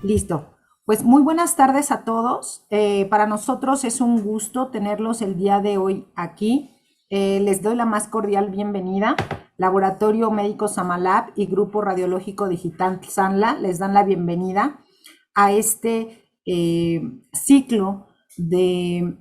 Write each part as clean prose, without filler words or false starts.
Listo. Pues muy buenas tardes a todos. Para nosotros es un gusto tenerlos el día de hoy aquí. Les doy la más cordial bienvenida. Laboratorio Médico Samalab y Grupo Radiológico Digital Sanla les dan la bienvenida a este ciclo de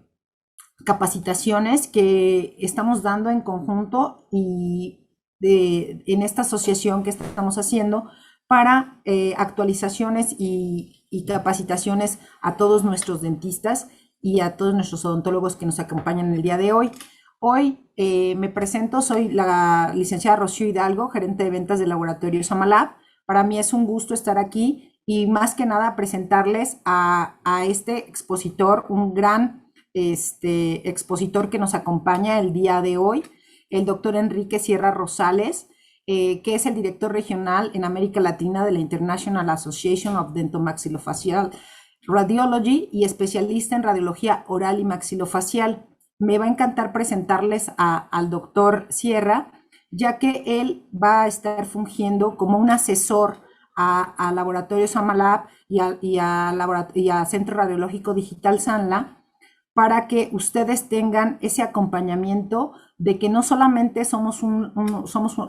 capacitaciones que estamos dando en conjunto y en esta asociación que estamos haciendo para actualizaciones y capacitaciones a todos nuestros dentistas y a todos nuestros odontólogos que nos acompañan el día de hoy. Hoy me presento, soy la licenciada Rocío Hidalgo, gerente de ventas del laboratorio Samalab. Para mí es un gusto estar aquí y más que nada presentarles a este expositor, un gran expositor que nos acompaña el día de hoy, el doctor Enrique Sierra Rosales, que es el director regional en América Latina de la International Association of Dentomaxillofacial Radiology y especialista en radiología oral y maxilofacial. Me va a encantar presentarles al doctor Sierra, ya que él va a estar fungiendo como un asesor a Laboratorio Samalab y a Centro Radiológico Digital Sanla para que ustedes tengan ese acompañamiento de que no solamente somos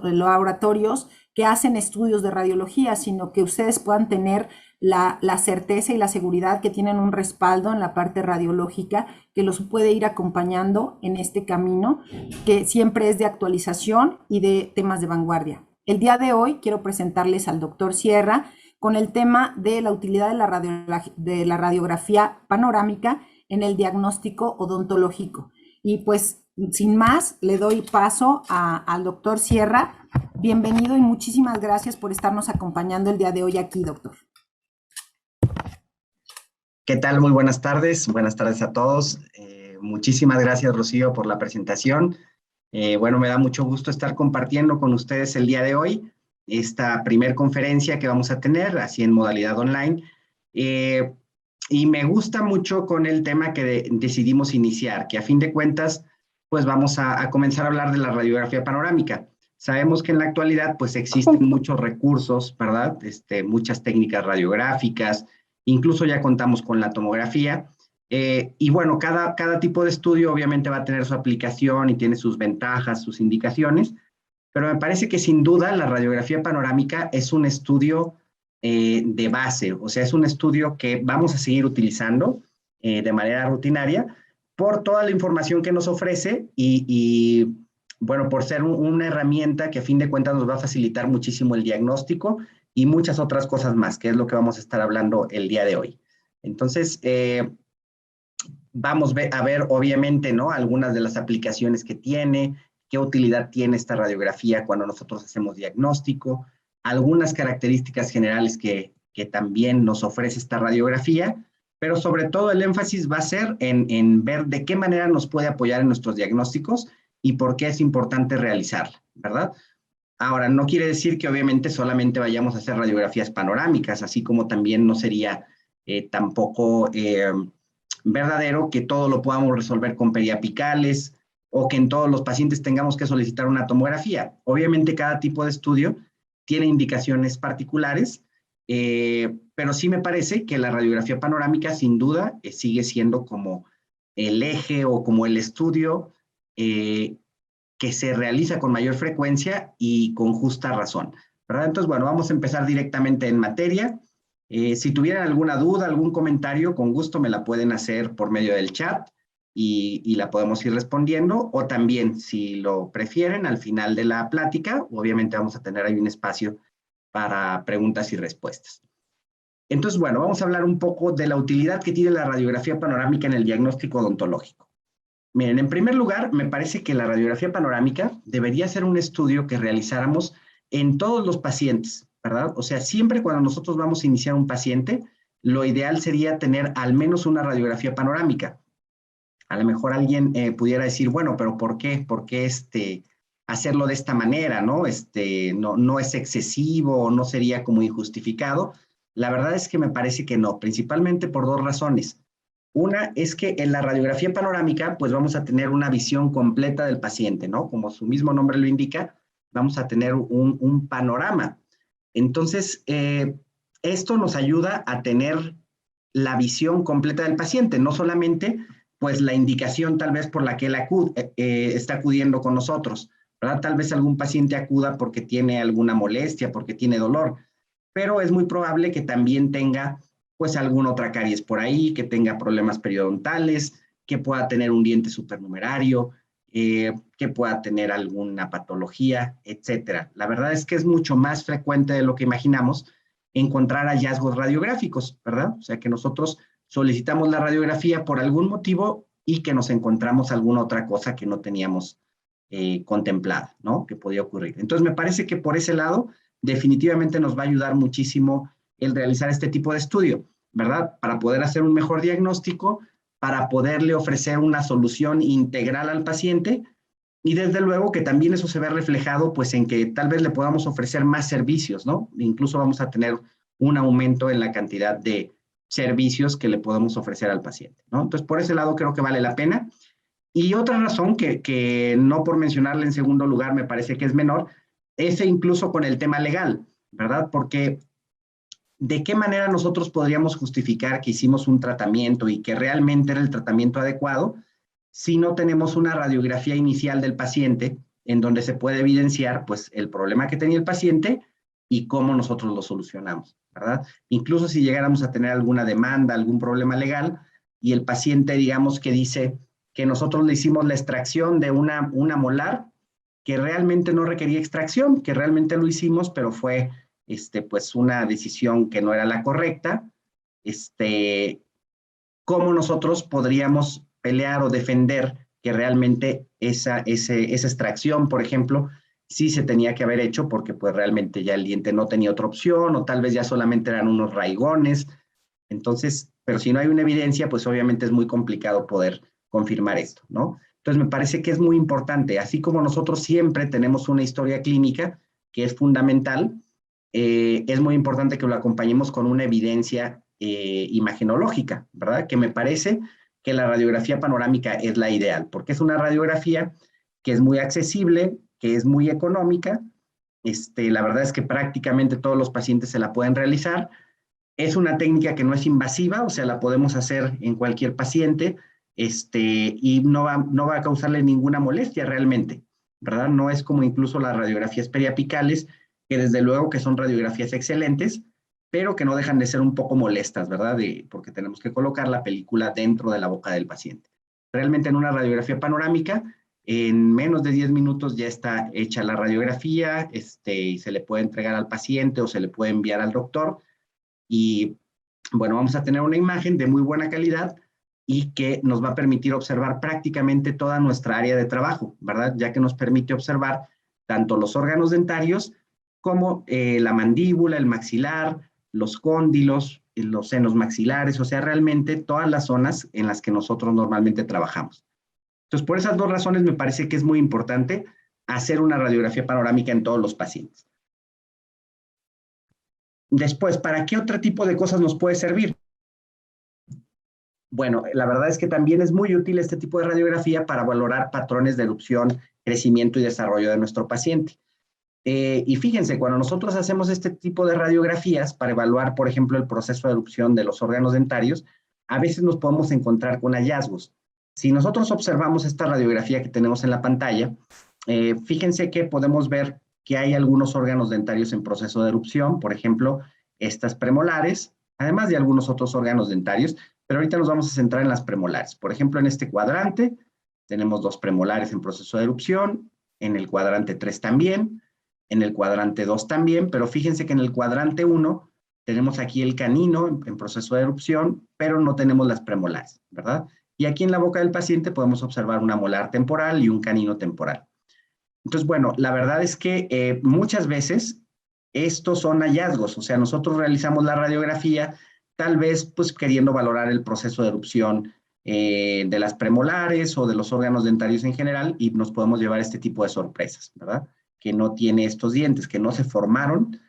laboratorios que hacen estudios de radiología, sino que ustedes puedan tener la certeza y la seguridad que tienen un respaldo en la parte radiológica que los puede ir acompañando en este camino, que siempre es de actualización y de temas de vanguardia. El día de hoy quiero presentarles al doctor Sierra con el tema de la utilidad de la radiografía panorámica en el diagnóstico odontológico. Y pues, sin más, le doy paso al doctor Sierra. Bienvenido y muchísimas gracias por estarnos acompañando el día de hoy aquí, doctor. ¿Qué tal? Muy buenas tardes. Buenas tardes a todos. Muchísimas gracias, Rocío, por la presentación. Bueno, me da mucho gusto estar compartiendo con ustedes el día de hoy esta primer conferencia que vamos a tener, así en modalidad online. Y me gusta mucho con el tema que decidimos iniciar, que a fin de cuentas, pues vamos a comenzar a hablar de la radiografía panorámica. Sabemos que en la actualidad, pues existen muchos recursos, ¿verdad? Muchas técnicas radiográficas, incluso ya contamos con la tomografía. Y bueno, cada tipo de estudio obviamente va a tener su aplicación y tiene sus ventajas, sus indicaciones, pero me parece que sin duda la radiografía panorámica es un estudio de base, o sea, es un estudio que vamos a seguir utilizando de manera rutinaria por toda la información que nos ofrece bueno, por ser una herramienta que a fin de cuentas nos va a facilitar muchísimo el diagnóstico y muchas otras cosas más, que es lo que vamos a estar hablando el día de hoy. Entonces, vamos a ver, obviamente, ¿no? Algunas de las aplicaciones que tiene, qué utilidad tiene esta radiografía cuando nosotros hacemos diagnóstico, algunas características generales que también nos ofrece esta radiografía, pero sobre todo el énfasis va a ser en ver de qué manera nos puede apoyar en nuestros diagnósticos y por qué es importante realizarla, ¿verdad? Ahora, no quiere decir que obviamente solamente vayamos a hacer radiografías panorámicas, así como también no sería tampoco verdadero que todo lo podamos resolver con periapicales o que en todos los pacientes tengamos que solicitar una tomografía. Obviamente cada tipo de estudio tiene indicaciones particulares, pero sí me parece que la radiografía panorámica sin duda sigue siendo como el eje o como el estudio que se realiza con mayor frecuencia y con justa razón, ¿verdad? Entonces, bueno, vamos a empezar directamente en materia. Si tuvieran alguna duda, algún comentario, con gusto me la pueden hacer por medio del chat y la podemos ir respondiendo, o también, si lo prefieren, al final de la plática, obviamente vamos a tener ahí un espacio para preguntas y respuestas. Entonces, bueno, vamos a hablar un poco de la utilidad que tiene la radiografía panorámica en el diagnóstico odontológico. Miren, en primer lugar, me parece que la radiografía panorámica debería ser un estudio que realizáramos en todos los pacientes, ¿verdad? O sea, siempre cuando nosotros vamos a iniciar un paciente, lo ideal sería tener al menos una radiografía panorámica. A lo mejor alguien pudiera decir, bueno, pero ¿por qué? ¿Por qué hacerlo de esta manera, no? No es excesivo, no sería como injustificado. La verdad es que me parece que no, principalmente por dos razones. Una es que en la radiografía panorámica, pues vamos a tener una visión completa del paciente, ¿no? Como su mismo nombre lo indica, vamos a tener un panorama. Entonces, Esto nos ayuda a tener la visión completa del paciente, no solamente pues la indicación tal vez por la que él está acudiendo con nosotros, ¿verdad? Tal vez algún paciente acuda porque tiene alguna molestia, porque tiene dolor, pero es muy probable que también tenga pues alguna otra caries por ahí, que tenga problemas periodontales, que pueda tener un diente supernumerario, que pueda tener alguna patología, etcétera. La verdad es que es mucho más frecuente de lo que imaginamos encontrar hallazgos radiográficos, ¿verdad? O sea, que nosotros solicitamos la radiografía por algún motivo y que nos encontramos alguna otra cosa que no teníamos contemplada, ¿no? Que podía ocurrir. Entonces, me parece que por ese lado, definitivamente nos va a ayudar muchísimo el realizar este tipo de estudio, ¿verdad? Para poder hacer un mejor diagnóstico, para poderle ofrecer una solución integral al paciente y desde luego que también eso se ve reflejado pues en que tal vez le podamos ofrecer más servicios, ¿no? Incluso vamos a tener un aumento en la cantidad de servicios que le podemos ofrecer al paciente, ¿no? Entonces, por ese lado creo que vale la pena. Y otra razón que no por mencionarle en segundo lugar me parece que es menor, es incluso con el tema legal, ¿verdad? Porque ¿de qué manera nosotros podríamos justificar que hicimos un tratamiento y que realmente era el tratamiento adecuado si no tenemos una radiografía inicial del paciente en donde se puede evidenciar pues el problema que tenía el paciente y cómo nosotros lo solucionamos, ¿verdad? Incluso si llegáramos a tener alguna demanda, algún problema legal y el paciente digamos que dice que nosotros le hicimos la extracción de una molar que realmente no requería extracción, que realmente lo hicimos, pero fue pues una decisión que no era la correcta, cómo nosotros podríamos pelear o defender que realmente esa extracción, por ejemplo, sí se tenía que haber hecho porque pues realmente ya el diente no tenía otra opción o tal vez ya solamente eran unos raigones. Entonces, pero si no hay una evidencia, pues obviamente es muy complicado poder confirmar esto, ¿no? Entonces, me parece que es muy importante, así como nosotros siempre tenemos una historia clínica que es fundamental, es muy importante que lo acompañemos con una evidencia imagenológica, ¿verdad? Que me parece que la radiografía panorámica es la ideal, porque es una radiografía que es muy accesible, que es muy económica, la verdad es que prácticamente todos los pacientes se la pueden realizar, es una técnica que no es invasiva, o sea, la podemos hacer en cualquier paciente, y no va a causarle ninguna molestia realmente, ¿verdad? No es como incluso las radiografías periapicales, que desde luego que son radiografías excelentes, pero que no dejan de ser un poco molestas, ¿verdad? Porque tenemos que colocar la película dentro de la boca del paciente. Realmente en una radiografía panorámica, en menos de 10 minutos ya está hecha la radiografía, y se le puede entregar al paciente o se le puede enviar al doctor, y bueno, vamos a tener una imagen de muy buena calidad y que nos va a permitir observar prácticamente toda nuestra área de trabajo, ¿verdad? Ya que nos permite observar tanto los órganos dentarios como la mandíbula, el maxilar, los cóndilos, los senos maxilares, o sea, realmente todas las zonas en las que nosotros normalmente trabajamos. Entonces, por esas dos razones me parece que es muy importante hacer una radiografía panorámica en todos los pacientes. Después, ¿para qué otro tipo de cosas nos puede servir? Bueno, la verdad es que también es muy útil este tipo de radiografía para valorar patrones de erupción, crecimiento y desarrollo de nuestro paciente. Y fíjense, cuando nosotros hacemos este tipo de radiografías para evaluar, por ejemplo, el proceso de erupción de los órganos dentarios, a veces nos podemos encontrar con hallazgos. Si nosotros observamos esta radiografía que tenemos en la pantalla, fíjense que podemos ver que hay algunos órganos dentarios en proceso de erupción, por ejemplo, estas premolares, además de algunos otros órganos dentarios, pero ahorita nos vamos a centrar en las premolares. Por ejemplo, en este cuadrante tenemos dos premolares en proceso de erupción, en el cuadrante 3 también, en el cuadrante 2 también, pero fíjense que en el cuadrante 1 tenemos aquí el canino en proceso de erupción, pero no tenemos las premolares, ¿verdad? Y aquí en la boca del paciente podemos observar una molar temporal y un canino temporal. Entonces, bueno, la verdad es que muchas veces estos son hallazgos, o sea, nosotros realizamos la radiografía tal vez pues queriendo valorar el proceso de erupción de las premolares o de los órganos dentarios en general y nos podemos llevar este tipo de sorpresas, ¿verdad? Que no tiene estos dientes, que no se formaron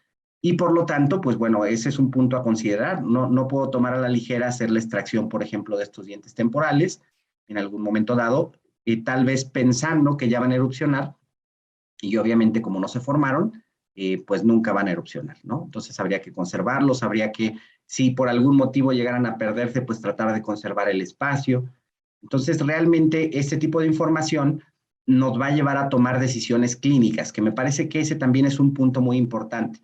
y por lo tanto, pues bueno, ese es un punto a considerar. No puedo tomar a la ligera hacer la extracción, por ejemplo, de estos dientes temporales en algún momento dado, tal vez pensando que ya van a erupcionar y obviamente como no se formaron, pues nunca van a erupcionar, ¿no? Entonces habría que conservarlos, habría que, si por algún motivo llegaran a perderse, pues tratar de conservar el espacio. Entonces, realmente este tipo de información nos va a llevar a tomar decisiones clínicas, que me parece que ese también es un punto muy importante.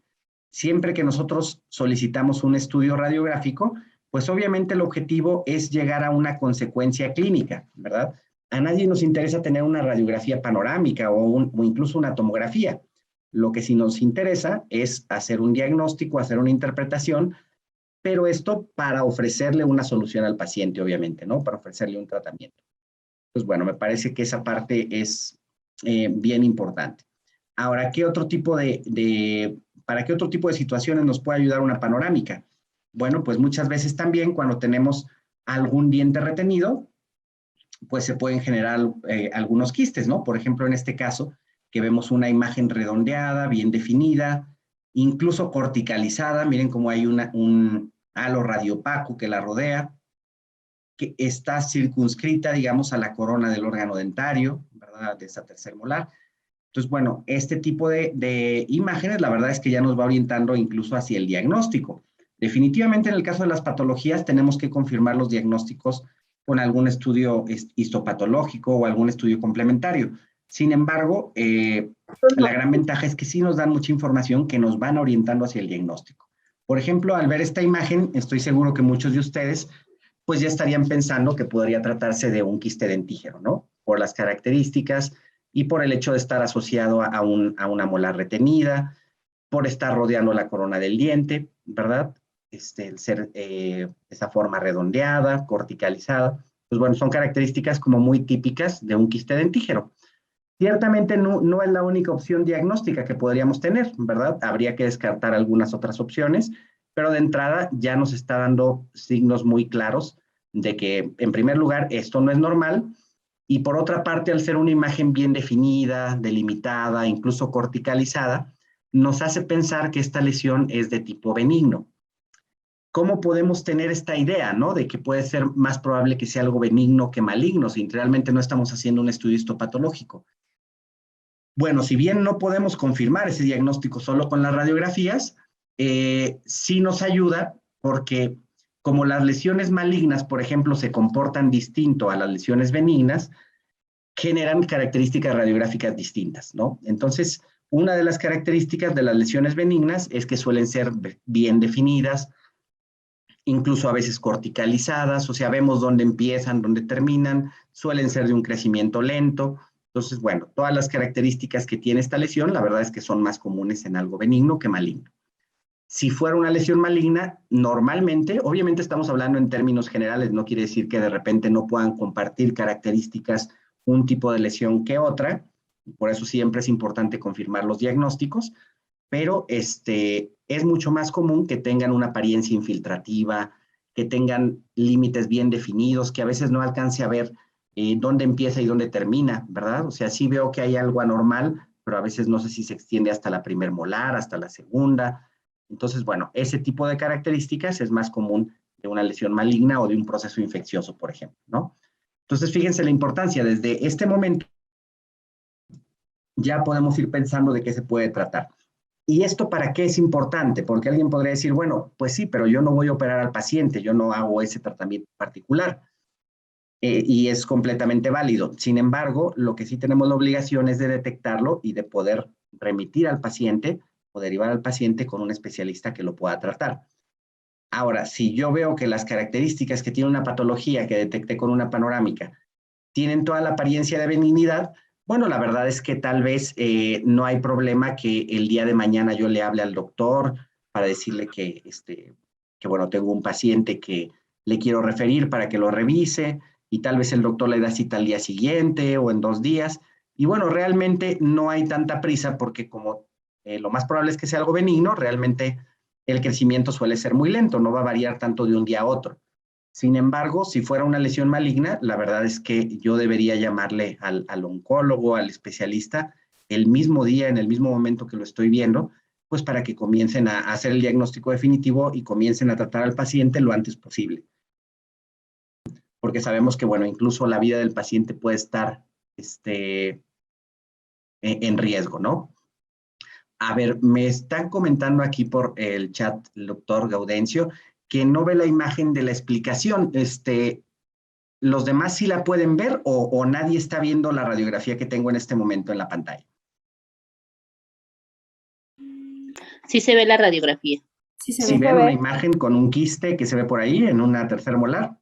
Siempre que nosotros solicitamos un estudio radiográfico, pues obviamente el objetivo es llegar a una consecuencia clínica, ¿verdad? A nadie nos interesa tener una radiografía panorámica o incluso una tomografía. Lo que sí nos interesa es hacer un diagnóstico, hacer una interpretación, pero esto para ofrecerle una solución al paciente, obviamente, ¿no? Para ofrecerle un tratamiento. Pues bueno, me parece que esa parte es bien importante. Ahora, ¿para qué otro tipo de situaciones nos puede ayudar una panorámica? Bueno, pues muchas veces también cuando tenemos algún diente retenido, pues se pueden generar algunos quistes, ¿no? Por ejemplo, en este caso, que vemos una imagen redondeada, bien definida, incluso corticalizada, miren cómo hay un halo radiopaco que la rodea, que está circunscrita, digamos, a la corona del órgano dentario, ¿verdad? De esa tercer molar. Entonces, bueno, este tipo de imágenes, la verdad es que ya nos va orientando incluso hacia el diagnóstico. Definitivamente en el caso de las patologías tenemos que confirmar los diagnósticos con algún estudio histopatológico o algún estudio complementario. Sin embargo, la gran ventaja es que sí nos dan mucha información que nos van orientando hacia el diagnóstico. Por ejemplo, al ver esta imagen, estoy seguro que muchos de ustedes pues ya estarían pensando que podría tratarse de un quiste dentígero, ¿no? Por las características y por el hecho de estar asociado a una molar retenida, por estar rodeando la corona del diente, ¿verdad? El ser esa forma redondeada, corticalizada. Pues bueno, son características como muy típicas de un quiste dentígero. Ciertamente no es la única opción diagnóstica que podríamos tener, ¿verdad? Habría que descartar algunas otras opciones, pero de entrada ya nos está dando signos muy claros de que, en primer lugar, esto no es normal, y por otra parte, al ser una imagen bien definida, delimitada, incluso corticalizada, nos hace pensar que esta lesión es de tipo benigno. ¿Cómo podemos tener esta idea, ¿no? De que puede ser más probable que sea algo benigno que maligno, si realmente no estamos haciendo un estudio histopatológico? Bueno, si bien no podemos confirmar ese diagnóstico solo con las radiografías, sí nos ayuda porque como las lesiones malignas, por ejemplo, se comportan distinto a las lesiones benignas, generan características radiográficas distintas, ¿no? Entonces, una de las características de las lesiones benignas es que suelen ser bien definidas, incluso a veces corticalizadas, o sea, vemos dónde empiezan, dónde terminan, suelen ser de un crecimiento lento. Entonces, bueno, todas las características que tiene esta lesión, la verdad es que son más comunes en algo benigno que maligno. Si fuera una lesión maligna, normalmente, obviamente estamos hablando en términos generales, no quiere decir que de repente no puedan compartir características un tipo de lesión que otra, por eso siempre es importante confirmar los diagnósticos, pero es mucho más común que tengan una apariencia infiltrativa, que tengan límites bien definidos, que a veces no alcance a ver dónde empieza y dónde termina, ¿verdad? O sea, sí veo que hay algo anormal, pero a veces no sé si se extiende hasta la primer molar, hasta la segunda. Entonces, bueno, ese tipo de características es más común de una lesión maligna o de un proceso infeccioso, por ejemplo, ¿no? Entonces, fíjense la importancia, desde este momento ya podemos ir pensando de qué se puede tratar. ¿Y esto para qué es importante? Porque alguien podría decir, bueno, pues sí, pero yo no voy a operar al paciente, yo no hago ese tratamiento particular. Y es completamente válido. Sin embargo, lo que sí tenemos la obligación es de detectarlo y de poder remitir al paciente o derivar al paciente con un especialista que lo pueda tratar. Ahora, si yo veo que las características que tiene una patología que detecté con una panorámica tienen toda la apariencia de benignidad, bueno, la verdad es que tal vez no hay problema que el día de mañana yo le hable al doctor para decirle que bueno, tengo un paciente que le quiero referir para que lo revise y tal vez el doctor le da cita al día siguiente o en 2 días. Y bueno, realmente no hay tanta prisa porque como lo más probable es que sea algo benigno, realmente el crecimiento suele ser muy lento, no va a variar tanto de un día a otro. Sin embargo, si fuera una lesión maligna, la verdad es que yo debería llamarle al oncólogo, al especialista, el mismo día, en el mismo momento que lo estoy viendo, pues para que comiencen a hacer el diagnóstico definitivo y comiencen a tratar al paciente lo antes posible. Porque sabemos que, bueno, incluso la vida del paciente puede estar en riesgo, ¿no? A ver, me están comentando aquí por el chat el doctor Gaudencio que no ve la imagen de la explicación. ¿Los demás sí la pueden ver o nadie está viendo la radiografía que tengo en este momento en la pantalla? Sí se ve la radiografía. Sí se ¿Sí ve. ven una imagen con un quiste que se ve por ahí en una tercer molar?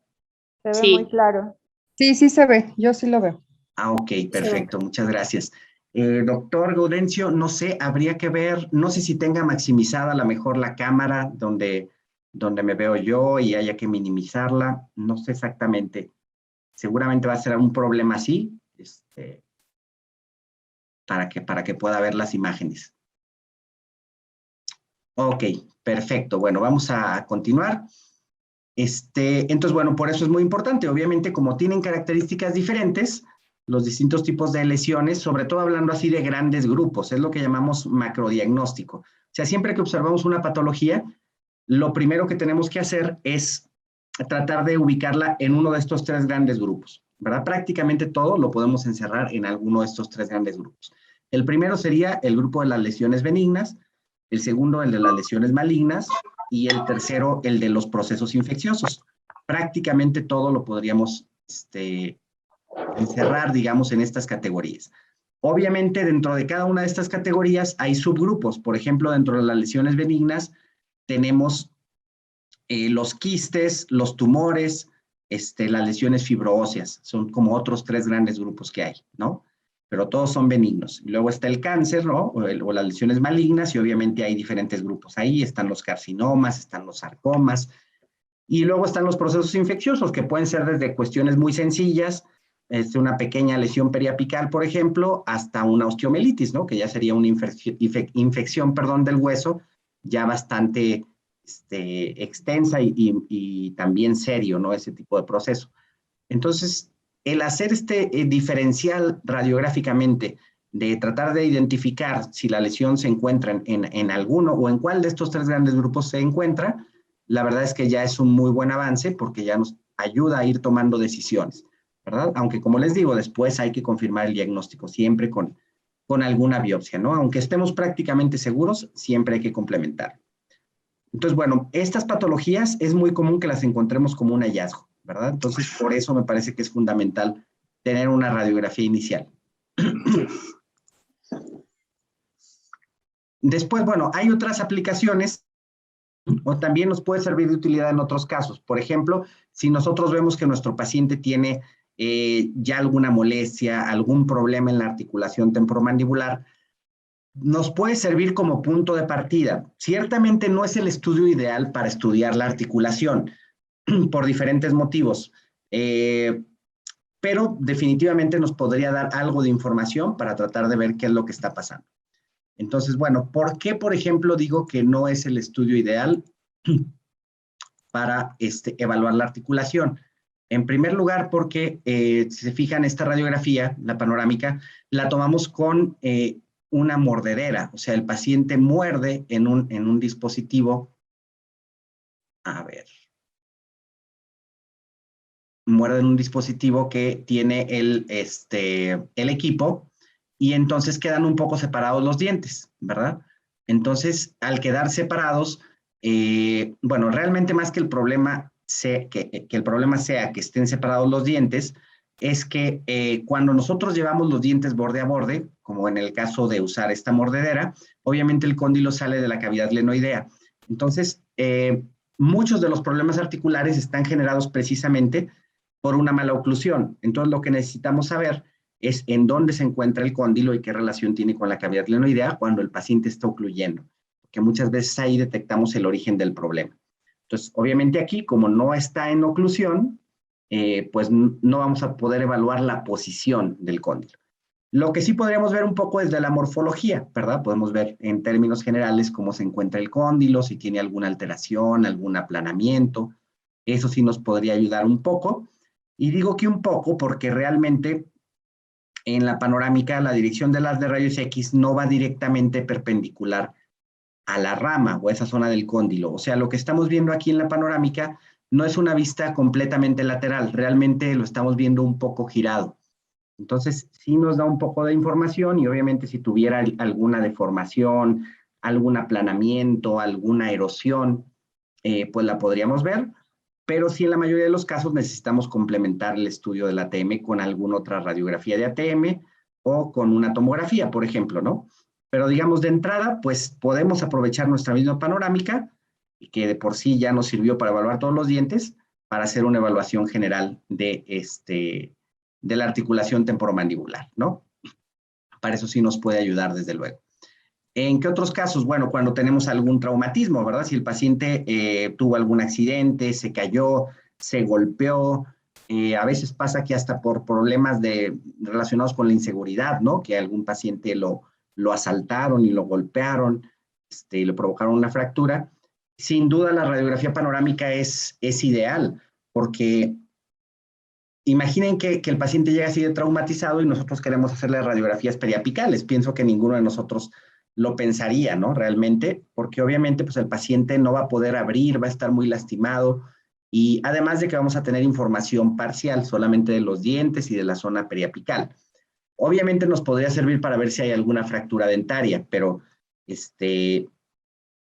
Se ve Sí. muy claro. Sí, sí se ve, yo sí lo veo. Ah, ok, perfecto, muchas gracias. Doctor Gaudencio, no sé, habría que ver, no sé si tenga maximizada a lo mejor la cámara donde me veo yo y haya que minimizarla, no sé exactamente. Seguramente va a ser un problema así, para que pueda ver las imágenes. Ok, perfecto. Bueno, vamos a continuar. Entonces, bueno, por eso es muy importante. Obviamente, como tienen características diferentes, los distintos tipos de lesiones, sobre todo hablando así de grandes grupos, es lo que llamamos macrodiagnóstico. O sea, siempre que observamos una patología, lo primero que tenemos que hacer es tratar de ubicarla en uno de estos tres grandes grupos, ¿verdad? Prácticamente todo lo podemos encerrar en alguno de estos tres grandes grupos. El primero sería el grupo de las lesiones benignas, el segundo el de las lesiones malignas y el tercero el de los procesos infecciosos. Prácticamente todo lo podríamos encerrar, digamos, en estas categorías. Obviamente, dentro de cada una de estas categorías hay subgrupos. Por ejemplo, dentro de las lesiones benignas tenemos los quistes, los tumores, las lesiones fibroóseas. Son como otros tres grandes grupos que hay, ¿no? Pero todos son benignos. Y luego está el cáncer, ¿no? O las lesiones malignas, y obviamente hay diferentes grupos. Ahí están los carcinomas, están los sarcomas, y luego están los procesos infecciosos, que pueden ser desde cuestiones muy sencillas, una pequeña lesión periapical, por ejemplo, hasta una osteomelitis, ¿no? Que ya sería una infección, perdón, del hueso, ya bastante extensa y también serio, ¿no? Ese tipo de proceso. Entonces, el hacer diferencial radiográficamente, de tratar de identificar si la lesión se encuentra en alguno o en cuál de estos tres grandes grupos se encuentra, la verdad es que ya es un muy buen avance porque ya nos ayuda a ir tomando decisiones, ¿verdad? Aunque, como les digo, después hay que confirmar el diagnóstico siempre con alguna biopsia, ¿no? Aunque estemos prácticamente seguros, siempre hay que complementar. Entonces, bueno, estas patologías es muy común que las encontremos como un hallazgo, ¿verdad? Entonces, por eso me parece que es fundamental tener una radiografía inicial. Después, bueno, hay otras aplicaciones o también nos puede servir de utilidad en otros casos. Por ejemplo, si nosotros vemos que nuestro paciente tiene ya alguna molestia, algún problema en la articulación temporomandibular, nos puede servir como punto de partida. Ciertamente no es el estudio ideal para estudiar la articulación por diferentes motivos, pero definitivamente nos podría dar algo de información para tratar de ver qué es lo que está pasando. Entonces, bueno, ¿por qué, por ejemplo, digo que no es el estudio ideal para evaluar la articulación? En primer lugar, porque si se fijan, esta radiografía, la panorámica, la tomamos con una mordedera, o sea, el paciente muerde en un dispositivo, a ver, muerde en un dispositivo que tiene el equipo, y entonces quedan un poco separados los dientes, ¿verdad? Entonces, al quedar separados, bueno, realmente más que el problema que el problema sea que estén separados los dientes, es que cuando nosotros llevamos los dientes borde a borde, como en el caso de usar esta mordedera, obviamente el cóndilo sale de la cavidad glenoidea. Entonces, muchos de los problemas articulares están generados precisamente por una mala oclusión. Entonces, lo que necesitamos saber es en dónde se encuentra el cóndilo y qué relación tiene con la cavidad glenoidea cuando el paciente está ocluyendo, porque muchas veces ahí detectamos el origen del problema. Entonces, obviamente aquí, como no está en oclusión, pues no vamos a poder evaluar la posición del cóndilo. Lo que sí podríamos ver un poco es de la morfología, ¿verdad? Podemos ver en términos generales cómo se encuentra el cóndilo, si tiene alguna alteración, algún aplanamiento. Eso sí nos podría ayudar un poco. Y digo que un poco porque realmente en la panorámica la dirección del haz de rayos X no va directamente perpendicular a la rama o a esa zona del cóndilo. O sea, lo que estamos viendo aquí en la panorámica no es una vista completamente lateral, realmente lo estamos viendo un poco girado. Entonces, sí nos da un poco de información y obviamente si tuviera alguna deformación, algún aplanamiento, alguna erosión, pues la podríamos ver, pero sí en la mayoría de los casos necesitamos complementar el estudio del ATM con alguna otra radiografía de ATM o con una tomografía, por ejemplo, ¿no? Pero digamos de entrada, pues podemos aprovechar nuestra misma panorámica, que de por sí ya nos sirvió para evaluar todos los dientes, para hacer una evaluación general de la articulación temporomandibular, ¿no? Para eso sí nos puede ayudar, desde luego. ¿En qué otros casos? Bueno, cuando tenemos algún traumatismo, ¿verdad? Si el paciente tuvo algún accidente, se cayó, se golpeó, a veces pasa que hasta por problemas relacionados con la inseguridad, ¿no? Que algún paciente lo asaltaron y lo golpearon, y le provocaron una fractura. Sin duda la radiografía panorámica es ideal, porque imaginen que el paciente llega así de traumatizado y nosotros queremos hacerle radiografías periapicales. Pienso que ninguno de nosotros lo pensaría, ¿no? Realmente, porque obviamente pues el paciente no va a poder abrir, va a estar muy lastimado y además de que vamos a tener información parcial solamente de los dientes y de la zona periapical. Obviamente nos podría servir para ver si hay alguna fractura dentaria, pero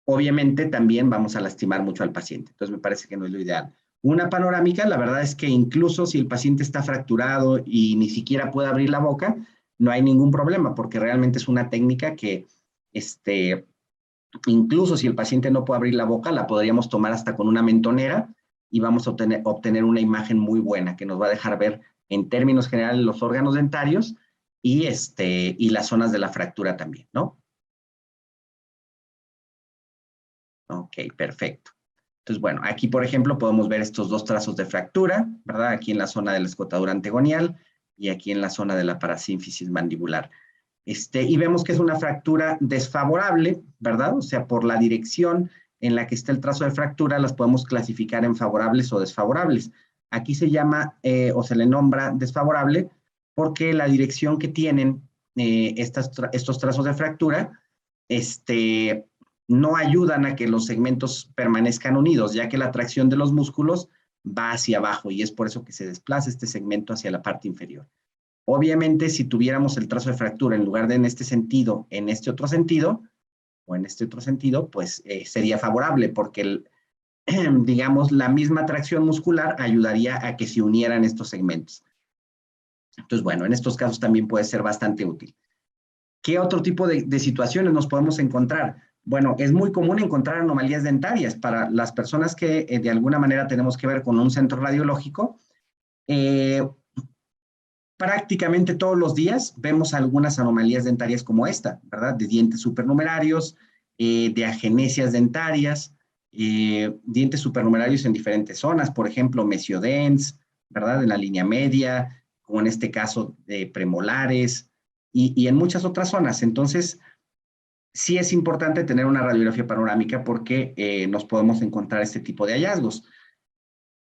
obviamente también vamos a lastimar mucho al paciente. Entonces me parece que no es lo ideal. Una panorámica, la verdad es que incluso si el paciente está fracturado y ni siquiera puede abrir la boca, no hay ningún problema, porque realmente es una técnica que, incluso si el paciente no puede abrir la boca, la podríamos tomar hasta con una mentonera y vamos a obtener una imagen muy buena que nos va a dejar ver en términos generales los órganos dentarios y las zonas de la fractura también, ¿no? Ok, perfecto. Entonces, bueno, aquí, por ejemplo, podemos ver estos dos trazos de fractura, ¿verdad? Aquí en la zona de la escotadura antegonial y aquí en la zona de la parasínfisis mandibular. Y vemos que es una fractura desfavorable, ¿verdad? O sea, por la dirección en la que está el trazo de fractura, las podemos clasificar en favorables o desfavorables. Aquí se llama o se le nombra desfavorable porque la dirección que tienen estos trazos de fractura, no ayudan a que los segmentos permanezcan unidos, ya que la tracción de los músculos va hacia abajo y es por eso que se desplaza este segmento hacia la parte inferior. Obviamente, si tuviéramos el trazo de fractura en lugar de en este sentido, en este otro sentido, o en este otro sentido, pues sería favorable porque, digamos, la misma tracción muscular ayudaría a que se unieran estos segmentos. Entonces, bueno, en estos casos también puede ser bastante útil. ¿Qué otro tipo de situaciones nos podemos encontrar? Bueno, es muy común encontrar anomalías dentarias para las personas que de alguna manera tenemos que ver con un centro radiológico. Prácticamente todos los días vemos algunas anomalías dentarias como esta, ¿verdad? De dientes supernumerarios, de agenesias dentarias, dientes supernumerarios en diferentes zonas, por ejemplo, mesiodens, ¿verdad? En la línea media, como en este caso de premolares y en muchas otras zonas. Entonces, sí es importante tener una radiografía panorámica porque nos podemos encontrar este tipo de hallazgos.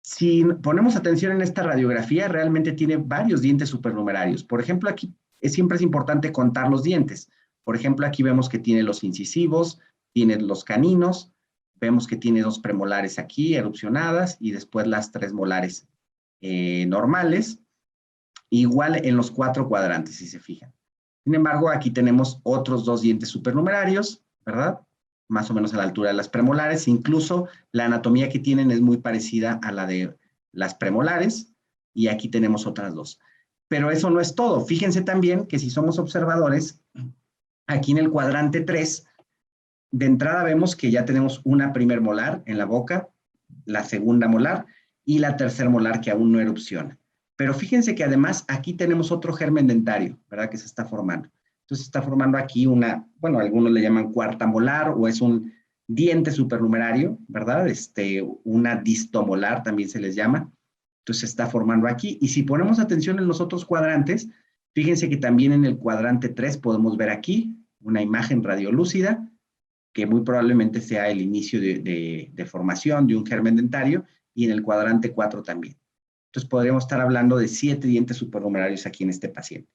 Si ponemos atención en esta radiografía, realmente tiene varios dientes supernumerarios. Por ejemplo, aquí siempre es importante contar los dientes. Por ejemplo, aquí vemos que tiene los incisivos, tiene los caninos, vemos que tiene dos premolares aquí erupcionadas y después las tres molares normales, igual en los 4 cuadrantes, si se fijan. Sin embargo, aquí tenemos otros dos dientes supernumerarios, ¿verdad? Más o menos a la altura de las premolares. Incluso la anatomía que tienen es muy parecida a la de las premolares. Y aquí tenemos otras dos. Pero eso no es todo. Fíjense también que si somos observadores, aquí en el cuadrante 3, de entrada vemos que ya tenemos una primer molar en la boca, la segunda molar y la tercer molar que aún no erupciona. Pero fíjense que además aquí tenemos otro germen dentario, ¿verdad? Que se está formando. Entonces se está formando aquí bueno, algunos le llaman cuarta molar o es un diente supernumerario, ¿verdad? Una distomolar también se les llama. Entonces se está formando aquí. Y si ponemos atención en los otros cuadrantes, fíjense que también en el cuadrante 3 podemos ver aquí una imagen radiolúcida que muy probablemente sea el inicio de formación de un germen dentario, y en el cuadrante 4 también. Entonces, podríamos estar hablando de 7 dientes supernumerarios aquí en este paciente.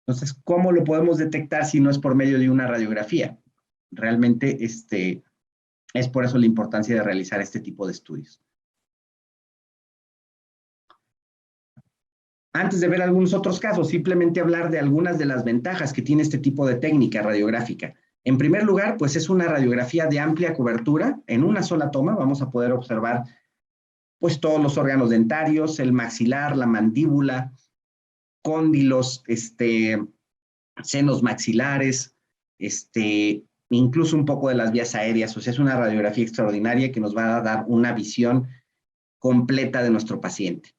Entonces, ¿cómo lo podemos detectar si no es por medio de una radiografía? Realmente, es por eso la importancia de realizar este tipo de estudios. Antes de ver algunos otros casos, simplemente hablar de algunas de las ventajas que tiene este tipo de técnica radiográfica. En primer lugar, pues es una radiografía de amplia cobertura. En una sola toma vamos a poder observar pues todos los órganos dentarios, el maxilar, la mandíbula, cóndilos, senos maxilares, incluso un poco de las vías aéreas. O sea, es una radiografía extraordinaria que nos va a dar una visión completa de nuestro paciente.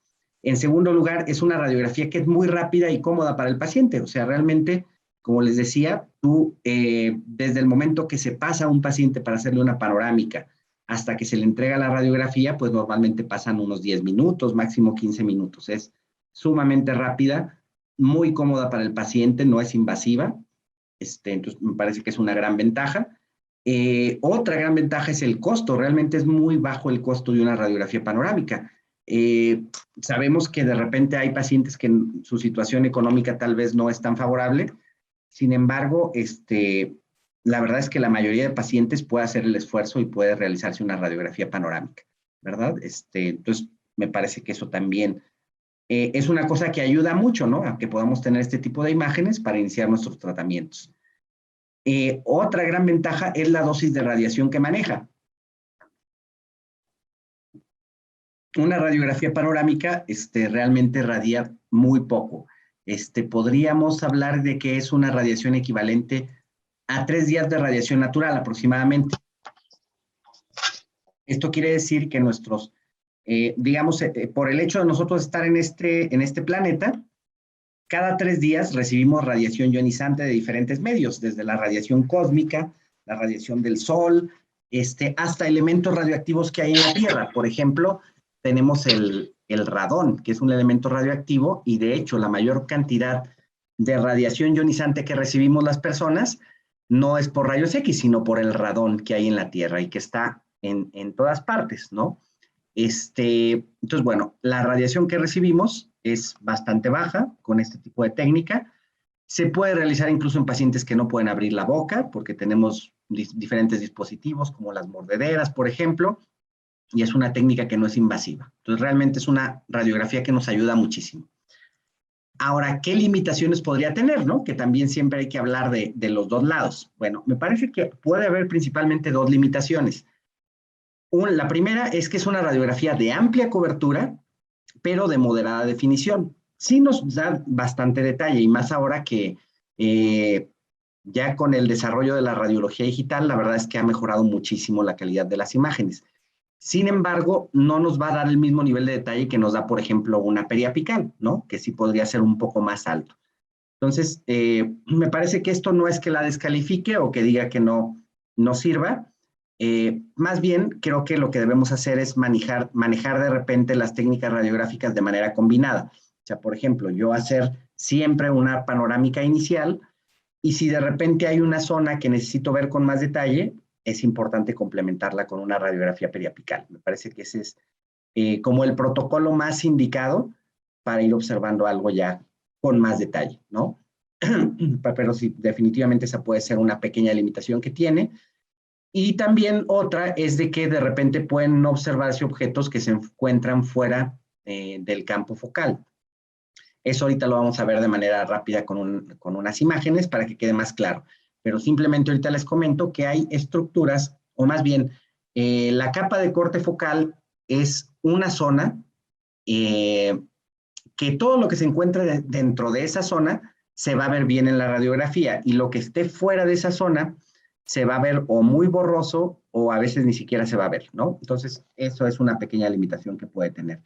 En segundo lugar, es una radiografía que es muy rápida y cómoda para el paciente. O sea, realmente, como les decía, tú, desde el momento que se pasa a un paciente para hacerle una panorámica hasta que se le entrega la radiografía, pues normalmente pasan unos 10 minutos, máximo 15 minutos. Es sumamente rápida, muy cómoda para el paciente, no es invasiva. Entonces, me parece que es una gran ventaja. Otra gran ventaja es el costo. Realmente es muy bajo el costo de una radiografía panorámica. Sabemos que de repente hay pacientes que su situación económica tal vez no es tan favorable. Sin embargo, la verdad es que la mayoría de pacientes puede hacer el esfuerzo y puede realizarse una radiografía panorámica, ¿verdad? Entonces, me parece que eso también es una cosa que ayuda mucho, ¿no? A que podamos tener este tipo de imágenes para iniciar nuestros tratamientos. Otra gran ventaja es la dosis de radiación que maneja. Una radiografía panorámica realmente radia muy poco. Podríamos hablar de que es una radiación equivalente a 3 días de radiación natural aproximadamente. Esto quiere decir que nuestros, digamos, por el hecho de nosotros estar en este planeta, cada 3 días recibimos radiación ionizante de diferentes medios, desde la radiación cósmica, la radiación del Sol, hasta elementos radioactivos que hay en la Tierra. Por ejemplo, tenemos el radón, que es un elemento radioactivo, y de hecho la mayor cantidad de radiación ionizante que recibimos las personas no es por rayos X, sino por el radón que hay en la Tierra y que está en todas partes, ¿no? Entonces, bueno, la radiación que recibimos es bastante baja con este tipo de técnica. Se puede realizar incluso en pacientes que no pueden abrir la boca, porque tenemos diferentes dispositivos como las mordederas, por ejemplo, y es una técnica que no es invasiva. Entonces, realmente es una radiografía que nos ayuda muchísimo. Ahora, ¿qué limitaciones podría tener, no? Que también siempre hay que hablar de los dos lados. Bueno, me parece que puede haber principalmente 2 limitaciones. La primera es que es una radiografía de amplia cobertura, pero de moderada definición. Sí nos da bastante detalle, y más ahora que ya con el desarrollo de la radiología digital, la verdad es que ha mejorado muchísimo la calidad de las imágenes. Sin embargo, no nos va a dar el mismo nivel de detalle que nos da, por ejemplo, una periapical, ¿no? Que sí podría ser un poco más alto. Entonces, me parece que esto no es que la descalifique o que diga que no sirva. Más bien, creo que lo que debemos hacer es manejar de repente las técnicas radiográficas de manera combinada. O sea, por ejemplo, yo hacer siempre una panorámica inicial, y si de repente hay una zona que necesito ver con más detalle, es importante complementarla con una radiografía periapical. Me parece que ese es como el protocolo más indicado para ir observando algo ya con más detalle, ¿no? Pero sí, definitivamente esa puede ser una pequeña limitación que tiene. Y también otra es de que de repente pueden observarse objetos que se encuentran fuera del campo focal. Eso ahorita lo vamos a ver de manera rápida con unas imágenes para que quede más claro. Pero simplemente ahorita les comento que hay estructuras, o más bien, la capa de corte focal es una zona que todo lo que se encuentre dentro de esa zona se va a ver bien en la radiografía, y lo que esté fuera de esa zona se va a ver o muy borroso o a veces ni siquiera se va a ver, ¿no? Entonces, eso es una pequeña limitación que puede tener.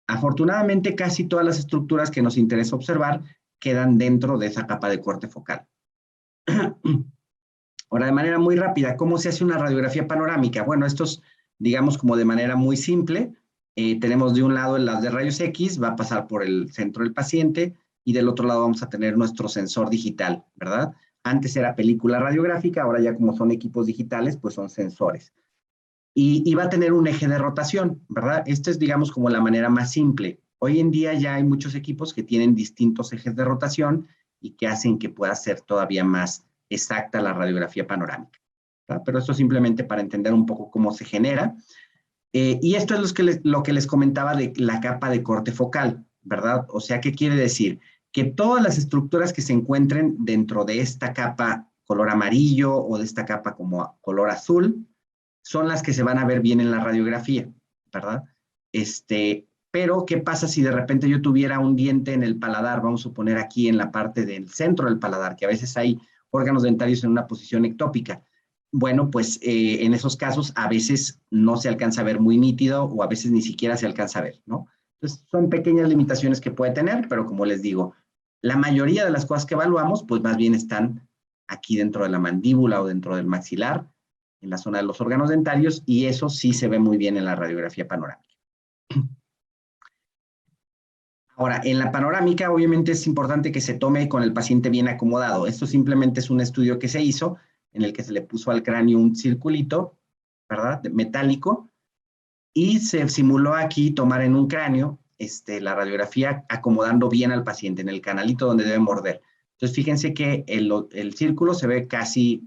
Afortunadamente, casi todas las estructuras que nos interesa observar quedan dentro de esa capa de corte focal. Ahora, de manera muy rápida, ¿cómo se hace una radiografía panorámica? Bueno, esto es, digamos, como de manera muy simple. Tenemos de un lado el las de rayos X, va a pasar por el centro del paciente, y del otro lado vamos a tener nuestro sensor digital, ¿verdad? Antes era película radiográfica, ahora ya como son equipos digitales, pues son sensores. Y va a tener un eje de rotación, ¿verdad? Esto es, digamos, como la manera más simple. Hoy en día ya hay muchos equipos que tienen distintos ejes de rotación y que hacen que pueda ser todavía más exacta la radiografía panorámica, ¿verdad? Pero esto simplemente para entender un poco cómo se genera. Y esto es lo que les comentaba de la capa de corte focal. ¿verdad? O sea, ¿qué quiere decir? Que todas las estructuras que se encuentren dentro de esta capa color amarillo o de esta capa como color azul son las que se van a ver bien en la radiografía, ¿verdad? Pero, ¿qué pasa si de repente yo tuviera un diente en el paladar? Vamos a suponer aquí en la parte del centro del paladar, que a veces hay órganos dentarios en una posición ectópica. Bueno, pues en esos casos a veces no se alcanza a ver muy nítido o a veces ni siquiera se alcanza a ver, ¿no? Entonces, son pequeñas limitaciones que puede tener, pero como les digo, la mayoría de las cosas que evaluamos, pues más bien están aquí dentro de la mandíbula o dentro del maxilar, en la zona de los órganos dentarios, y eso sí se ve muy bien en la radiografía panorámica. Ahora, en la panorámica, obviamente es importante que se tome con el paciente bien acomodado. Esto simplemente es un estudio que se hizo, en el que se le puso al cráneo un circulito, ¿verdad?, metálico, y se simuló aquí tomar en un cráneo la radiografía acomodando bien al paciente, en el canalito donde debe morder. Entonces, fíjense que el círculo se ve casi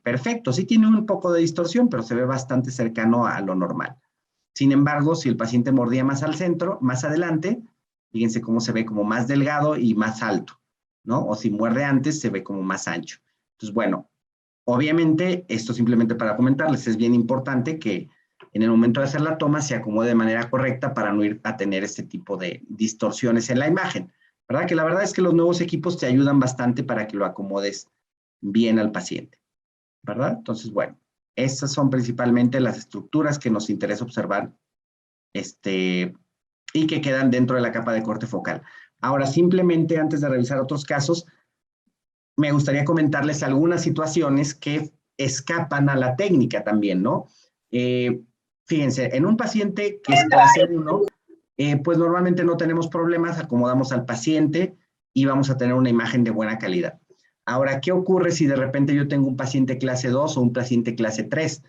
perfecto. Sí tiene un poco de distorsión, pero se ve bastante cercano a lo normal. Sin embargo, si el paciente mordía más al centro, más adelante, fíjense cómo se ve como más delgado y más alto, ¿no? O si muerde antes, se ve como más ancho. Entonces, bueno, obviamente, esto simplemente para comentarles, es bien importante que en el momento de hacer la toma se acomode de manera correcta para no ir a tener este tipo de distorsiones en la imagen, ¿verdad? Que la verdad es que los nuevos equipos te ayudan bastante para que lo acomodes bien al paciente, ¿verdad? Entonces, bueno, estas son principalmente las estructuras que nos interesa observar y que quedan dentro de la capa de corte focal. Ahora, simplemente antes de revisar otros casos, me gustaría comentarles algunas situaciones que escapan a la técnica también, ¿no? Fíjense, en un paciente que es clase 1, pues normalmente no tenemos problemas, acomodamos al paciente y vamos a tener una imagen de buena calidad. Ahora, ¿qué ocurre si de repente yo tengo un paciente clase 2 o un paciente clase 3?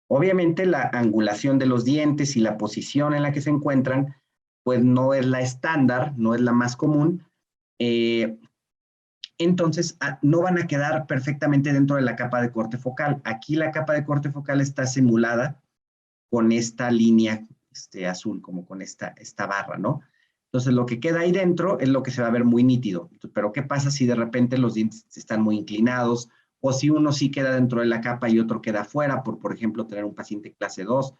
Obviamente la angulación de los dientes y la posición en la que se encuentran, pues no es la estándar, no es la más común. Entonces, no van a quedar perfectamente dentro de la capa de corte focal. Aquí la capa de corte focal está simulada con esta línea azul, como con esta barra, ¿no? Entonces, lo que queda ahí dentro es lo que se va a ver muy nítido. Pero, ¿qué pasa si de repente los dientes están muy inclinados? O si uno sí queda dentro de la capa y otro queda afuera, por ejemplo, tener un paciente clase 2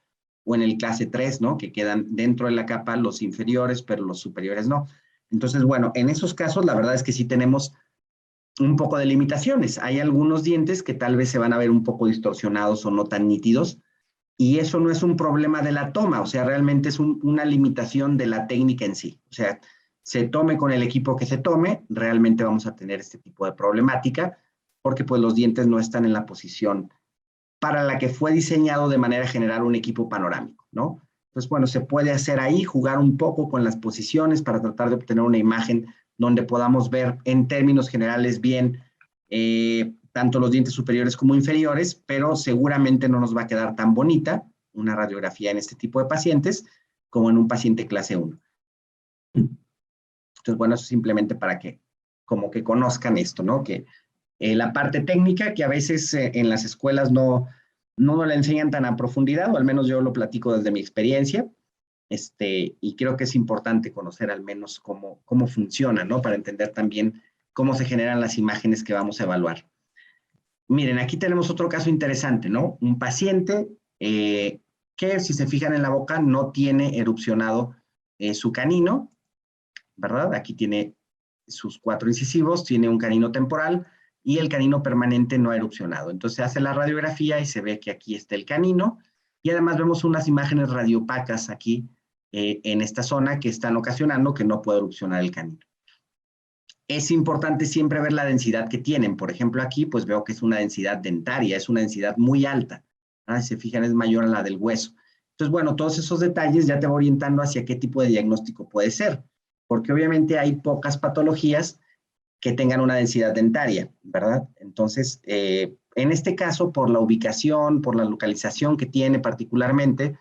o en el clase 3, ¿no? Que quedan dentro de la capa los inferiores, pero los superiores no. Entonces, bueno, en esos casos, la verdad es que sí tenemos un poco de limitaciones. Hay algunos dientes que tal vez se van a ver un poco distorsionados o no tan nítidos, y eso no es un problema de la toma, o sea, realmente es una limitación de la técnica en sí. O sea, se tome con el equipo que se tome, realmente vamos a tener este tipo de problemática, porque pues los dientes no están en la posición para la que fue diseñado de manera general un equipo panorámico, ¿no? Entonces, bueno, se puede hacer ahí, jugar un poco con las posiciones para tratar de obtener una imagen donde podamos ver en términos generales bien tanto los dientes superiores como inferiores, pero seguramente no nos va a quedar tan bonita una radiografía en este tipo de pacientes como en un paciente clase 1. Entonces, bueno, eso simplemente para que como que conozcan esto, ¿no? Que la parte técnica que a veces en las escuelas no la enseñan tan a profundidad, o al menos yo lo platico desde mi experiencia, y creo que es importante conocer al menos cómo funciona, ¿no? Para entender también cómo se generan las imágenes que vamos a evaluar. Miren, aquí tenemos otro caso interesante, ¿no? Un paciente que, si se fijan en la boca, no tiene erupcionado su canino, ¿verdad? Aquí tiene sus 4 incisivos, tiene un canino temporal y el canino permanente no ha erupcionado. Entonces se hace la radiografía y se ve que aquí está el canino, y además vemos unas imágenes radiopacas aquí en esta zona que están ocasionando que no pueda erupcionar el canino. Es importante siempre ver la densidad que tienen. Por ejemplo, aquí pues veo que es una densidad dentaria, es una densidad muy alta. Si se fijan, es mayor a la del hueso. Entonces, bueno, todos esos detalles ya te va orientando hacia qué tipo de diagnóstico puede ser, porque obviamente hay pocas patologías que tengan una densidad dentaria, ¿verdad? Entonces, en este caso, por la ubicación, por la localización que tiene particularmente,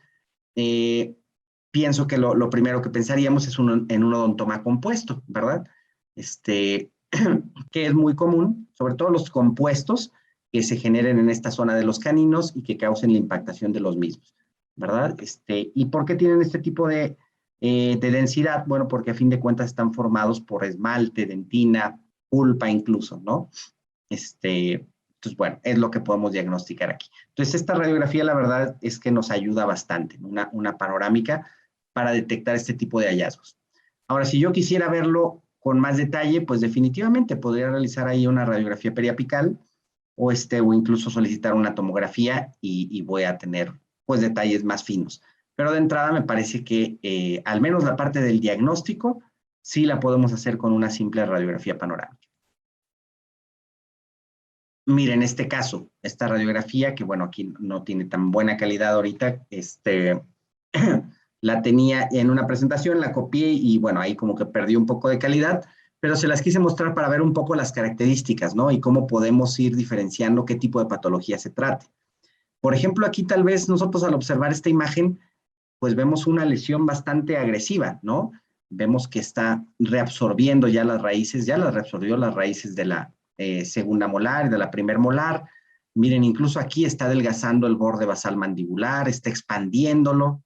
pienso que lo primero que pensaríamos es en un odontoma compuesto, ¿verdad? Que es muy común, sobre todo los compuestos que se generen en esta zona de los caninos y que causen la impactación de los mismos, ¿verdad? ¿Y por qué tienen este tipo de de densidad, bueno, porque a fin de cuentas están formados por esmalte, dentina, pulpa incluso, ¿no? Entonces, bueno, es lo que podemos diagnosticar aquí. Entonces, esta radiografía, la verdad, es que nos ayuda bastante, una panorámica para detectar este tipo de hallazgos. Ahora, si yo quisiera verlo con más detalle, pues definitivamente podría realizar ahí una radiografía periapical o incluso solicitar una tomografía y voy a tener, pues, detalles más finos. Pero de entrada me parece que al menos la parte del diagnóstico sí la podemos hacer con una simple radiografía panorámica. Mire, en este caso, esta radiografía, que bueno, aquí no tiene tan buena calidad ahorita, la tenía en una presentación, la copié y bueno, ahí como que perdí un poco de calidad, pero se las quise mostrar para ver un poco las características, ¿no? Y cómo podemos ir diferenciando qué tipo de patología se trate. Por ejemplo, aquí tal vez nosotros al observar esta imagen, pues vemos una lesión bastante agresiva, ¿no? Vemos que está reabsorbiendo ya las raíces, ya las reabsorbió las raíces de la segunda molar, de la primer molar. Miren, incluso aquí está adelgazando el borde basal mandibular, está expandiéndolo,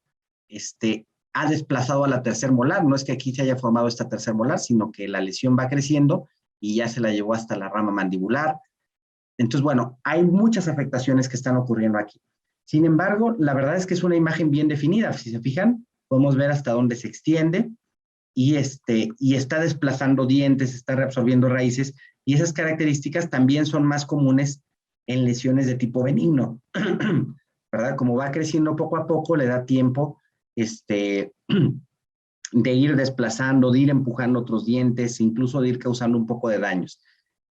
ha desplazado a la tercer molar. No es que aquí se haya formado esta tercer molar, sino que la lesión va creciendo y ya se la llevó hasta la rama mandibular. Entonces, bueno, hay muchas afectaciones que están ocurriendo aquí. Sin embargo, la verdad es que es una imagen bien definida. Si se fijan, podemos ver hasta dónde se extiende y está desplazando dientes, está reabsorbiendo raíces, y esas características también son más comunes en lesiones de tipo benigno, ¿verdad? Como va creciendo poco a poco, le da tiempo de ir desplazando, de ir empujando otros dientes, incluso de ir causando un poco de daños.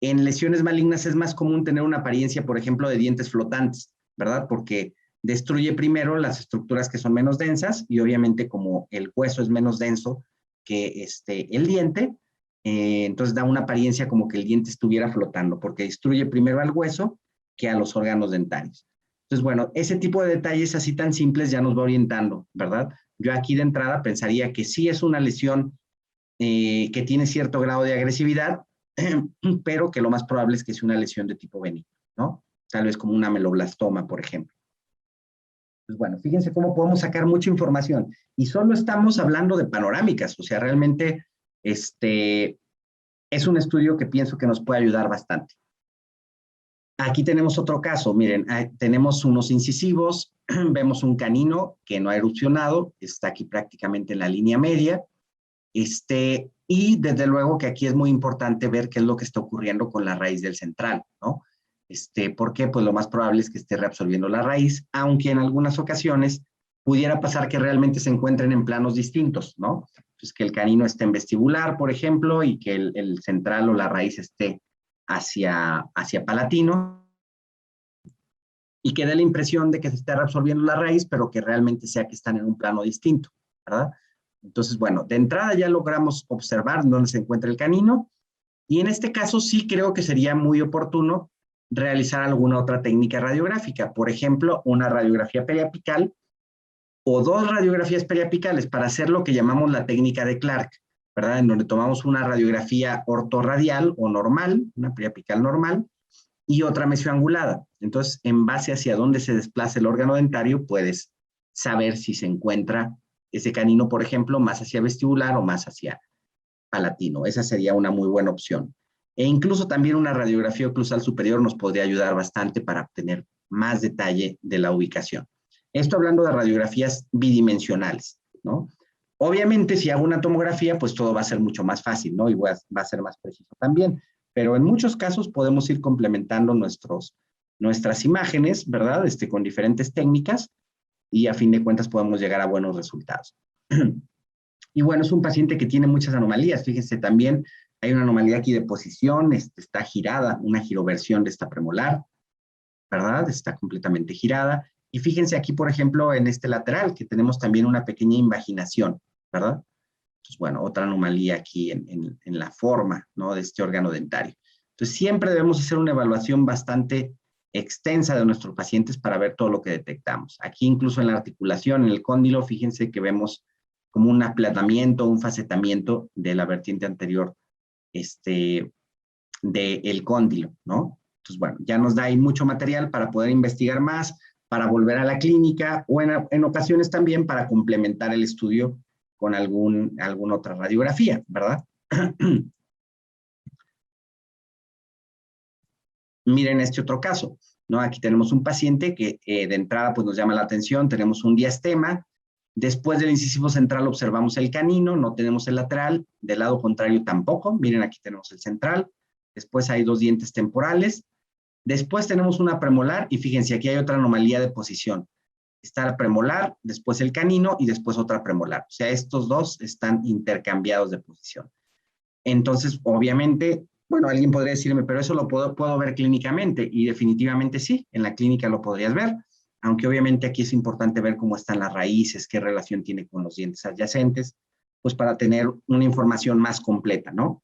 En lesiones malignas es más común tener una apariencia, por ejemplo, de dientes flotantes, ¿verdad? Porque destruye primero las estructuras que son menos densas y obviamente como el hueso es menos denso que el diente, entonces da una apariencia como que el diente estuviera flotando, porque destruye primero al hueso que a los órganos dentarios. Entonces, bueno, ese tipo de detalles así tan simples ya nos va orientando, ¿verdad? Yo aquí de entrada pensaría que sí es una lesión que tiene cierto grado de agresividad, pero que lo más probable es que sea una lesión de tipo benigno, ¿no? Tal vez como una ameloblastoma, por ejemplo. Pues bueno, fíjense cómo podemos sacar mucha información. Y solo estamos hablando de panorámicas, o sea, realmente es un estudio que pienso que nos puede ayudar bastante. Aquí tenemos otro caso, miren, tenemos unos incisivos, vemos un canino que no ha erupcionado, está aquí prácticamente en la línea media, y desde luego que aquí es muy importante ver qué es lo que está ocurriendo con la raíz del central, ¿no? ¿Por qué? Pues lo más probable es que esté reabsorbiendo la raíz, aunque en algunas ocasiones pudiera pasar que realmente se encuentren en planos distintos, ¿no? Pues que el canino esté en vestibular, por ejemplo, y que el central o la raíz esté hacia palatino, y que dé la impresión de que se está reabsorbiendo la raíz, pero que realmente sea que están en un plano distinto, ¿verdad? Entonces, bueno, de entrada ya logramos observar dónde se encuentra el canino, y en este caso sí creo que sería muy oportuno realizar alguna otra técnica radiográfica, por ejemplo, una radiografía periapical o dos radiografías periapicales para hacer lo que llamamos la técnica de Clark, ¿verdad? En donde tomamos una radiografía ortorradial o normal, una periapical normal, y otra mesioangulada. Entonces, en base hacia dónde se desplaza el órgano dentario, puedes saber si se encuentra ese canino, por ejemplo, más hacia vestibular o más hacia palatino. Esa sería una muy buena opción. E incluso también una radiografía oclusal superior nos podría ayudar bastante para obtener más detalle de la ubicación. Esto hablando de radiografías bidimensionales, ¿no? Obviamente, si hago una tomografía, pues todo va a ser mucho más fácil, ¿no? Y va a ser más preciso también. Pero en muchos casos podemos ir complementando nuestras imágenes, ¿verdad? Con diferentes técnicas y a fin de cuentas podemos llegar a buenos resultados. Y bueno, es un paciente que tiene muchas anomalías. Fíjense, también hay una anomalía aquí de posición, está girada, una giroversión de esta premolar, ¿verdad? Está completamente girada. Y fíjense aquí, por ejemplo, en este lateral, que tenemos también una pequeña invaginación, ¿verdad? Entonces, bueno, otra anomalía aquí en la forma, ¿no? De este órgano dentario. Entonces, siempre debemos hacer una evaluación bastante extensa de nuestros pacientes para ver todo lo que detectamos. Aquí, incluso en la articulación, en el cóndilo, fíjense que vemos como un aplanamiento, un facetamiento de la vertiente anterior del cóndilo, ¿no? Entonces, bueno, ya nos da ahí mucho material para poder investigar más, para volver a la clínica o en ocasiones también para complementar el estudio con alguna otra radiografía, ¿verdad? Miren este otro caso, ¿no? Aquí tenemos un paciente que de entrada pues nos llama la atención, tenemos un diastema, después del incisivo central observamos el canino, no tenemos el lateral, del lado contrario tampoco, miren aquí tenemos el central, después hay 2 dientes temporales, después tenemos una premolar y fíjense, aquí hay otra anomalía de posición. Está la premolar, después el canino y después otra premolar. O sea, estos dos están intercambiados de posición. Entonces, obviamente, bueno, alguien podría decirme, pero eso lo puedo ver clínicamente. Y definitivamente sí, en la clínica lo podrías ver. Aunque obviamente aquí es importante ver cómo están las raíces, qué relación tiene con los dientes adyacentes, pues para tener una información más completa, ¿no?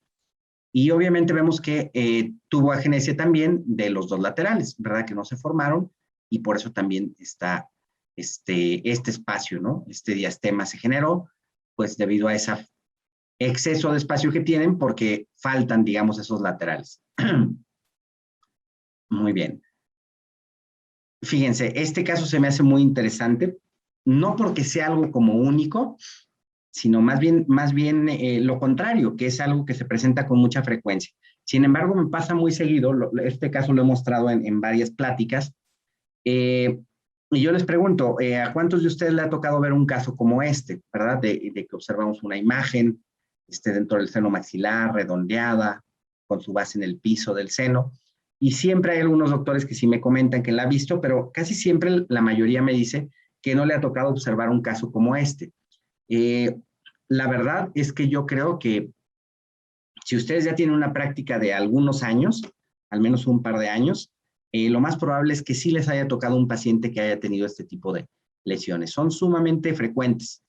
Y obviamente vemos que tuvo agenesia también de los 2 laterales, ¿verdad? Que no se formaron y por eso también está este espacio, ¿no? Este diastema se generó, pues debido a ese exceso de espacio que tienen porque faltan, digamos, esos laterales. Muy bien. Fíjense, este caso se me hace muy interesante, no porque sea algo como único, sino más bien lo contrario, que es algo que se presenta con mucha frecuencia. Sin embargo, me pasa muy seguido, este caso lo he mostrado en varias pláticas, y yo les pregunto, ¿a cuántos de ustedes le ha tocado ver un caso como este, verdad? De que observamos una imagen dentro del seno maxilar, redondeada, con su base en el piso del seno, y siempre hay algunos doctores que sí me comentan que la ha visto, pero casi siempre la mayoría me dice que no le ha tocado observar un caso como este. La verdad es que yo creo que si ustedes ya tienen una práctica de algunos años, al menos un par de años, lo más probable es que sí les haya tocado un paciente que haya tenido este tipo de lesiones. Son sumamente frecuentes.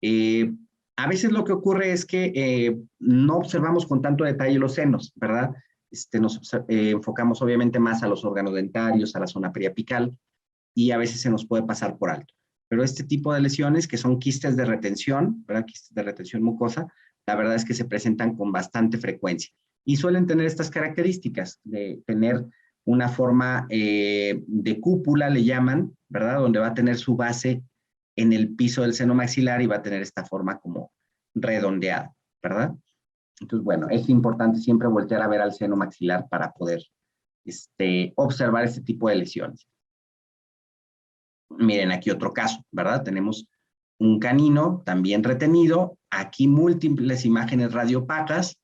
A veces lo que ocurre es que no observamos con tanto detalle los senos, ¿verdad? Nos enfocamos obviamente más a los órganos dentarios, a la zona periapical, y a veces se nos puede pasar por alto. Pero este tipo de lesiones, que son quistes de retención, ¿verdad? Quistes de retención mucosa, la verdad es que se presentan con bastante frecuencia. Y suelen tener estas características de tener una forma de cúpula, le llaman, ¿verdad? Donde va a tener su base en el piso del seno maxilar y va a tener esta forma como redondeada, ¿verdad? Entonces, bueno, es importante siempre voltear a ver al seno maxilar para poder observar este tipo de lesiones. Miren aquí otro caso, ¿verdad? Tenemos un canino también retenido, aquí múltiples imágenes radiopacas,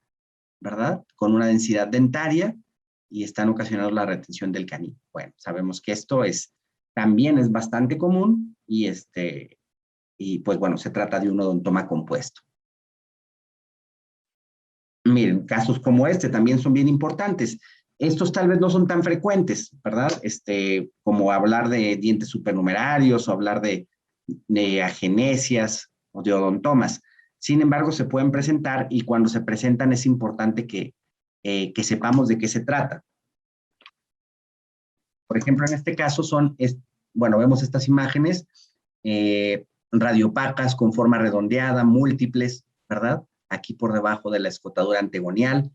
¿verdad? Con una densidad dentaria y están ocasionando la retención del canino. Bueno, sabemos que esto también es bastante común y pues bueno, se trata de un odontoma compuesto. Miren, casos como este también son bien importantes. Estos tal vez no son tan frecuentes, ¿verdad? Como hablar de dientes supernumerarios o hablar de agenesias o de odontomas. Sin embargo, se pueden presentar y cuando se presentan es importante que sepamos de qué se trata. Por ejemplo, en este caso bueno, vemos estas imágenes radiopacas con forma redondeada, múltiples, ¿verdad? Aquí por debajo de la escotadura antegonial.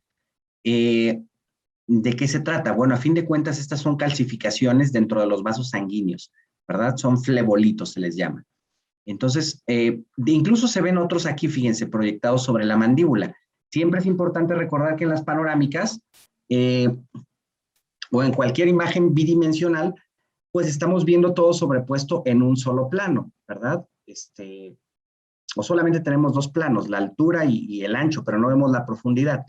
¿De qué se trata? Bueno, a fin de cuentas, estas son calcificaciones dentro de los vasos sanguíneos, ¿verdad? Son flebolitos, se les llama. Entonces, incluso se ven otros aquí, fíjense, proyectados sobre la mandíbula. Siempre es importante recordar que en las panorámicas o en cualquier imagen bidimensional, pues estamos viendo todo sobrepuesto en un solo plano, ¿verdad? O solamente tenemos 2 planos, la altura y el ancho, pero no vemos la profundidad.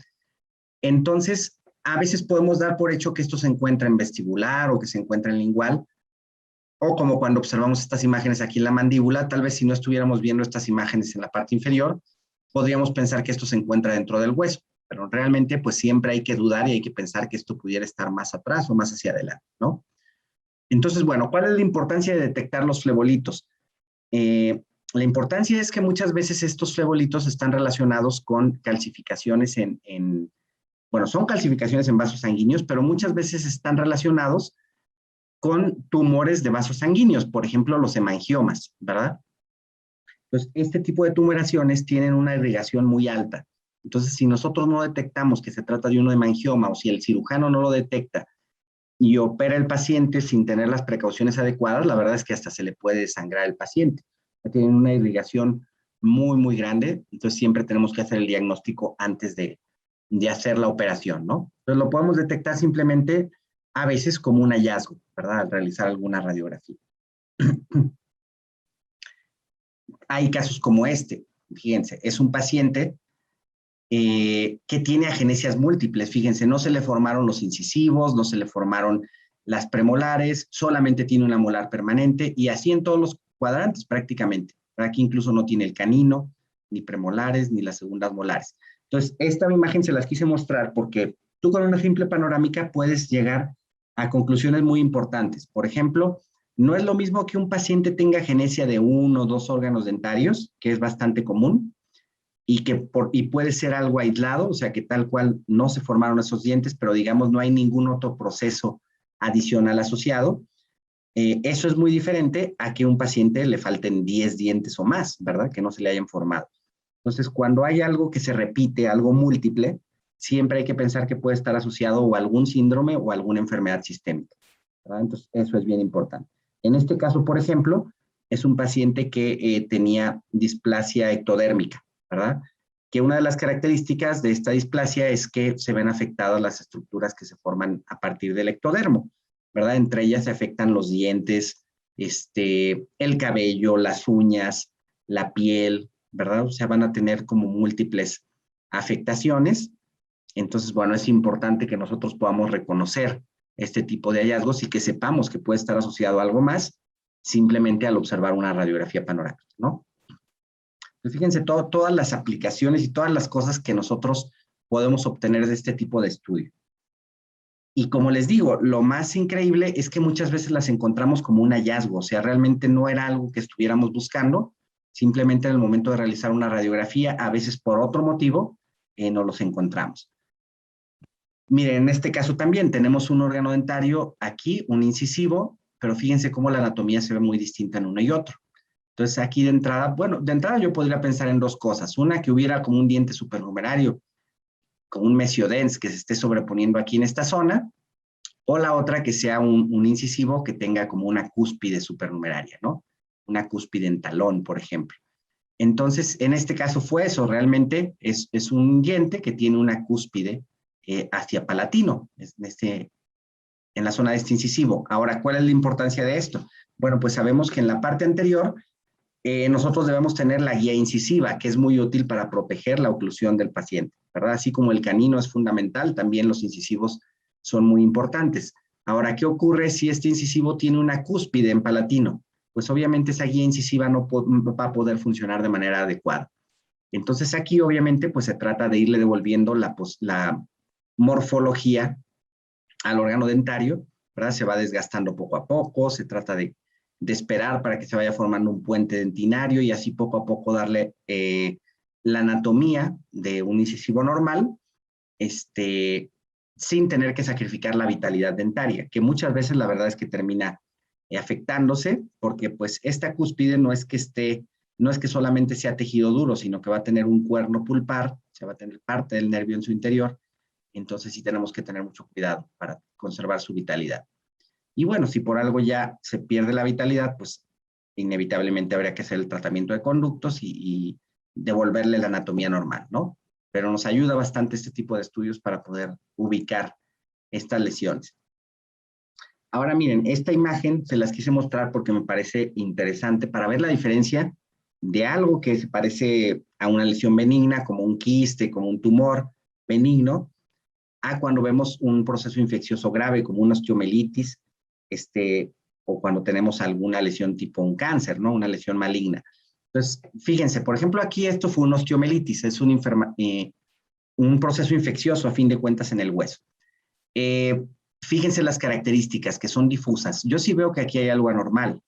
Entonces, a veces podemos dar por hecho que esto se encuentra en vestibular o que se encuentra en lingual, o como cuando observamos estas imágenes aquí en la mandíbula, tal vez si no estuviéramos viendo estas imágenes en la parte inferior, podríamos pensar que esto se encuentra dentro del hueso, pero realmente pues siempre hay que dudar y hay que pensar que esto pudiera estar más atrás o más hacia adelante, ¿no? Entonces, bueno, ¿cuál es la importancia de detectar los flebolitos? La importancia es que muchas veces estos flebolitos están relacionados con calcificaciones bueno, son calcificaciones en vasos sanguíneos, pero muchas veces están relacionados con tumores de vasos sanguíneos, por ejemplo, los hemangiomas, ¿verdad? Entonces, este tipo de tumoraciones tienen una irrigación muy alta. Entonces, si nosotros no detectamos que se trata de un hemangioma o si el cirujano no lo detecta y opera el paciente sin tener las precauciones adecuadas, la verdad es que hasta se le puede desangrar el paciente. Tienen una irrigación muy, muy grande. Entonces siempre tenemos que hacer el diagnóstico antes de hacer la operación, ¿no? Entonces lo podemos detectar simplemente a veces como un hallazgo, ¿verdad? Al realizar alguna radiografía. Hay casos como este, fíjense, es un paciente que tiene agenesias múltiples, fíjense, no se le formaron los incisivos, no se le formaron las premolares, solamente tiene una molar permanente y así en todos los cuadrantes prácticamente. Aquí incluso no tiene el canino, ni premolares, ni las segundas molares. Entonces, esta imagen se las quise mostrar porque tú con una simple panorámica puedes llegar a conclusiones muy importantes. Por ejemplo, no es lo mismo que un paciente tenga agenesia de 1 o 2 órganos dentarios, que es bastante común, y puede ser algo aislado, o sea que tal cual no se formaron esos dientes, pero digamos no hay ningún otro proceso adicional asociado. Eso es muy diferente a que a un paciente le falten 10 dientes o más, ¿verdad? Que no se le hayan formado. Entonces, cuando hay algo que se repite, algo múltiple, siempre hay que pensar que puede estar asociado o a algún síndrome o a alguna enfermedad sistémica, ¿verdad? Entonces, eso es bien importante. En este caso, por ejemplo, es un paciente que tenía displasia ectodérmica, ¿verdad? Que una de las características de esta displasia es que se ven afectadas las estructuras que se forman a partir del ectodermo, ¿verdad? Entre ellas se afectan los dientes, el cabello, las uñas, la piel, ¿verdad? O sea, van a tener como múltiples afectaciones. Entonces, bueno, es importante que nosotros podamos reconocer este tipo de hallazgos y que sepamos que puede estar asociado a algo más simplemente al observar una radiografía panorámica, ¿no? Pues fíjense, todas las aplicaciones y todas las cosas que nosotros podemos obtener de este tipo de estudio. Y como les digo, lo más increíble es que muchas veces las encontramos como un hallazgo, o sea, realmente no era algo que estuviéramos buscando, simplemente en el momento de realizar una radiografía, a veces por otro motivo, no los encontramos. Miren, en este caso también tenemos un órgano dentario aquí, un incisivo, pero fíjense cómo la anatomía se ve muy distinta en uno y otro. Entonces aquí de entrada, bueno, de entrada yo podría pensar en dos cosas. Una, que hubiera como un diente supernumerario, como un mesiodens que se esté sobreponiendo aquí en esta zona, o la otra que sea un incisivo que tenga como una cúspide supernumeraria, ¿no? Una cúspide en talón, por ejemplo. Entonces, en este caso fue eso, realmente es un diente que tiene una cúspide hacia palatino, en la zona de este incisivo. Ahora, ¿cuál es la importancia de esto? Bueno, pues sabemos que en la parte anterior nosotros debemos tener la guía incisiva, que es muy útil para proteger la oclusión del paciente, ¿verdad? Así como el canino es fundamental, también los incisivos son muy importantes. Ahora, ¿qué ocurre si este incisivo tiene una cúspide en palatino? Pues obviamente esa guía incisiva no va a poder funcionar de manera adecuada. Entonces aquí obviamente pues se trata de irle devolviendo la morfología al órgano dentario, ¿verdad? Se va desgastando poco a poco, se trata de esperar para que se vaya formando un puente dentinario y así poco a poco darle la anatomía de un incisivo normal, sin tener que sacrificar la vitalidad dentaria, que muchas veces la verdad es que termina afectándose, porque pues esta cúspide no es que solamente sea tejido duro, sino que va a tener un cuerno pulpar, se va a tener parte del nervio en su interior, entonces sí tenemos que tener mucho cuidado para conservar su vitalidad. Y bueno, si por algo ya se pierde la vitalidad, pues inevitablemente habría que hacer el tratamiento de conductos y devolverle la anatomía normal, ¿no? Pero nos ayuda bastante este tipo de estudios para poder ubicar estas lesiones. Ahora miren, esta imagen se las quise mostrar porque me parece interesante para ver la diferencia de algo que se parece a una lesión benigna, como un quiste, como un tumor benigno, a cuando vemos un proceso infeccioso grave, como una osteomelitis, o cuando tenemos alguna lesión tipo un cáncer, ¿no? Una lesión maligna. Entonces, fíjense, por ejemplo, aquí esto fue una osteomelitis, es un proceso infeccioso a fin de cuentas en el hueso. Fíjense las características que son difusas. Yo sí veo que aquí hay algo anormal,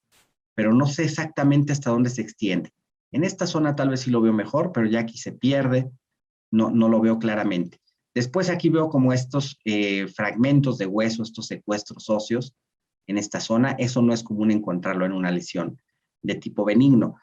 pero no sé exactamente hasta dónde se extiende. En esta zona tal vez sí lo veo mejor, pero ya aquí se pierde, no lo veo claramente. Después aquí veo como estos fragmentos de hueso, estos secuestros óseos en esta zona. Eso no es común encontrarlo en una lesión de tipo benigno.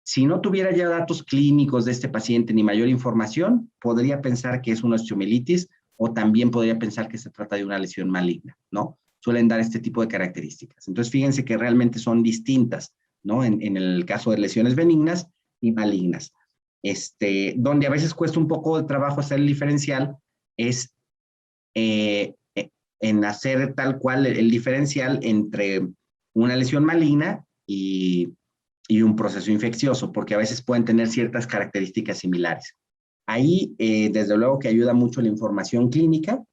Si no tuviera ya datos clínicos de este paciente ni mayor información, podría pensar que es una osteomelitis o también podría pensar que se trata de una lesión maligna, ¿no? Suelen dar este tipo de características. Entonces, fíjense que realmente son distintas, ¿no? En el caso de lesiones benignas y malignas. donde a veces cuesta un poco de trabajo hacer el diferencial, es en hacer tal cual el diferencial entre una lesión maligna y un proceso infeccioso, porque a veces pueden tener ciertas características similares. Ahí, desde luego que ayuda mucho la información clínica,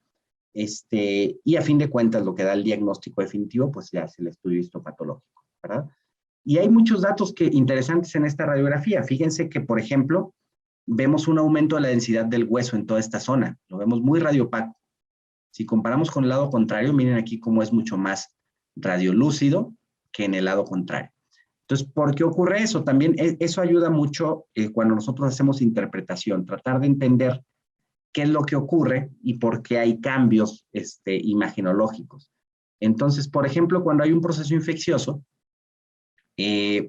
y a fin de cuentas lo que da el diagnóstico definitivo, pues ya es el estudio histopatológico, ¿verdad? Y hay muchos datos interesantes en esta radiografía. Fíjense que, por ejemplo, vemos un aumento de la densidad del hueso en toda esta zona. Lo vemos muy radiopaco. Si comparamos con el lado contrario, miren aquí cómo es mucho más radiolúcido que en el lado contrario. Entonces, ¿por qué ocurre eso? También eso ayuda mucho cuando nosotros hacemos interpretación, tratar de entender qué es lo que ocurre y por qué hay cambios imagenológicos. Entonces, por ejemplo, cuando hay un proceso infeccioso,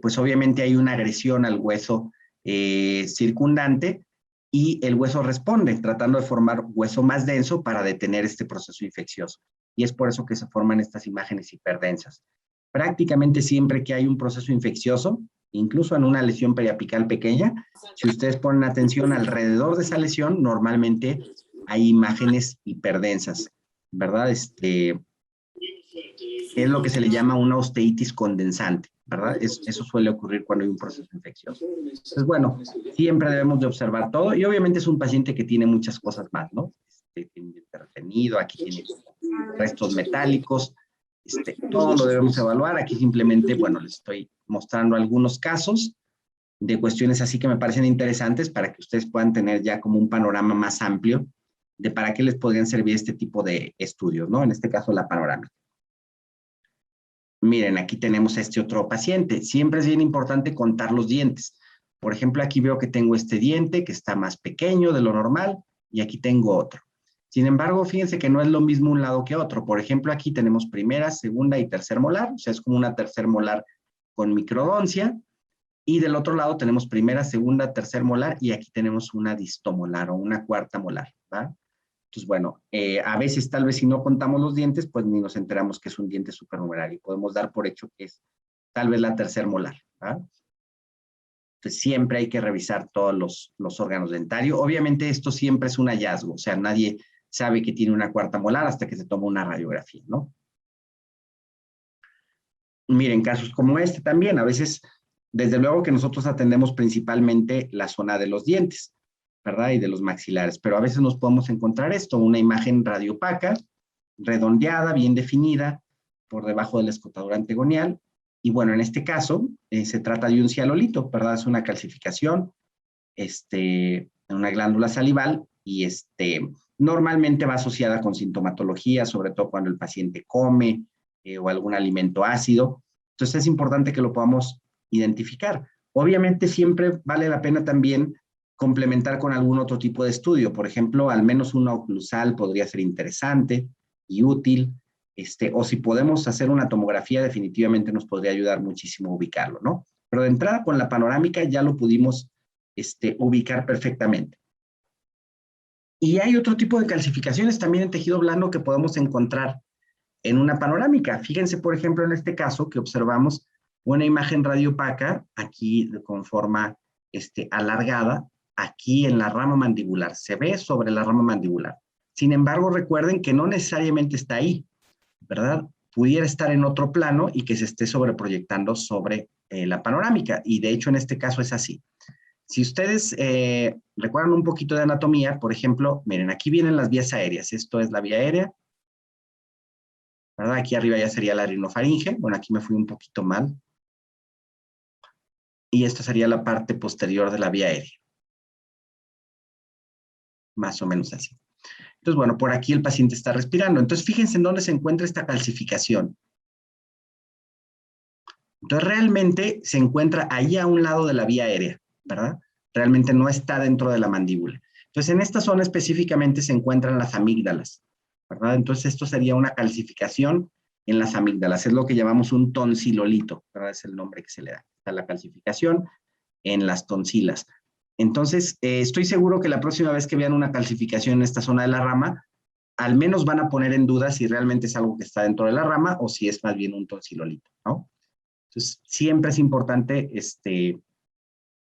pues obviamente hay una agresión al hueso circundante y el hueso responde tratando de formar hueso más denso para detener este proceso infeccioso. Y es por eso que se forman estas imágenes hiperdensas. Prácticamente siempre que hay un proceso infeccioso, incluso en una lesión periapical pequeña, si ustedes ponen atención alrededor de esa lesión, normalmente hay imágenes hiperdensas, ¿verdad? Es lo que se le llama una osteitis condensante, ¿verdad? Eso suele ocurrir cuando hay un proceso infeccioso. Entonces, bueno, siempre debemos de observar todo y obviamente es un paciente que tiene muchas cosas más, ¿no? Tiene un diente retenido, aquí tiene restos metálicos, todo lo debemos evaluar. Aquí simplemente, bueno, les estoy mostrando algunos casos de cuestiones así que me parecen interesantes para que ustedes puedan tener ya como un panorama más amplio de para qué les podrían servir este tipo de estudios, ¿no? En este caso, la panorámica. Miren, aquí tenemos a este otro paciente. Siempre es bien importante contar los dientes. Por ejemplo, aquí veo que tengo este diente que está más pequeño de lo normal y aquí tengo otro. Sin embargo, fíjense que no es lo mismo un lado que otro. Por ejemplo, aquí tenemos primera, segunda y tercer molar. O sea, es como una tercer molar con microdoncia. Y del otro lado tenemos primera, segunda, tercer molar y aquí tenemos una distomolar o una cuarta molar, ¿va? Entonces, bueno, a veces tal vez si no contamos los dientes, pues ni nos enteramos que es un diente supernumeral y podemos dar por hecho que es tal vez la tercer molar, ¿va? Entonces, siempre hay que revisar todos los órganos dentarios. Obviamente, esto siempre es un hallazgo, o sea, nadie sabe que tiene una cuarta molar hasta que se toma una radiografía, ¿no? Miren, casos como este también, a veces, desde luego que nosotros atendemos principalmente la zona de los dientes, ¿verdad? Y de los maxilares, pero a veces nos podemos encontrar esto, una imagen radiopaca, redondeada, bien definida, por debajo de la escotadura antegonial, y bueno, en este caso, se trata de un cialolito, ¿verdad? Es una calcificación, en una glándula salival, y normalmente va asociada con sintomatología, sobre todo cuando el paciente come, o algún alimento ácido. Entonces es importante que lo podamos identificar. Obviamente siempre vale la pena también complementar con algún otro tipo de estudio. Por ejemplo, al menos una oclusal podría ser interesante y útil. O si podemos hacer una tomografía, definitivamente nos podría ayudar muchísimo a ubicarlo, ¿no? Pero de entrada con la panorámica ya lo pudimos ubicar perfectamente. Y hay otro tipo de calcificaciones también en tejido blando que podemos encontrar en una panorámica. Fíjense, por ejemplo, en este caso que observamos una imagen radiopaca, aquí con forma alargada, aquí en la rama mandibular. Se ve sobre la rama mandibular. Sin embargo, recuerden que no necesariamente está ahí, ¿verdad? Pudiera estar en otro plano y que se esté sobreproyectando sobre la panorámica. Y de hecho, en este caso es así. Si ustedes recuerdan un poquito de anatomía, por ejemplo, miren, aquí vienen las vías aéreas. Esto es la vía aérea, ¿verdad? Aquí arriba ya sería la rinofaringe. Bueno, aquí me fui un poquito mal. Y esta sería la parte posterior de la vía aérea. Más o menos así. Entonces, bueno, por aquí el paciente está respirando. Entonces, fíjense en dónde se encuentra esta calcificación. Entonces, realmente se encuentra ahí a un lado de la vía aérea, ¿verdad? Realmente no está dentro de la mandíbula. Entonces, en esta zona específicamente se encuentran las amígdalas, ¿verdad? Entonces, esto sería una calcificación en las amígdalas. Es lo que llamamos un tonsilolito, ¿verdad? Es el nombre que se le da. Está la calcificación en las tonsilas. Entonces, estoy seguro que la próxima vez que vean una calcificación en esta zona de la rama, al menos van a poner en duda si realmente es algo que está dentro de la rama o si es más bien un tonsilolito, ¿no? Entonces, siempre es importante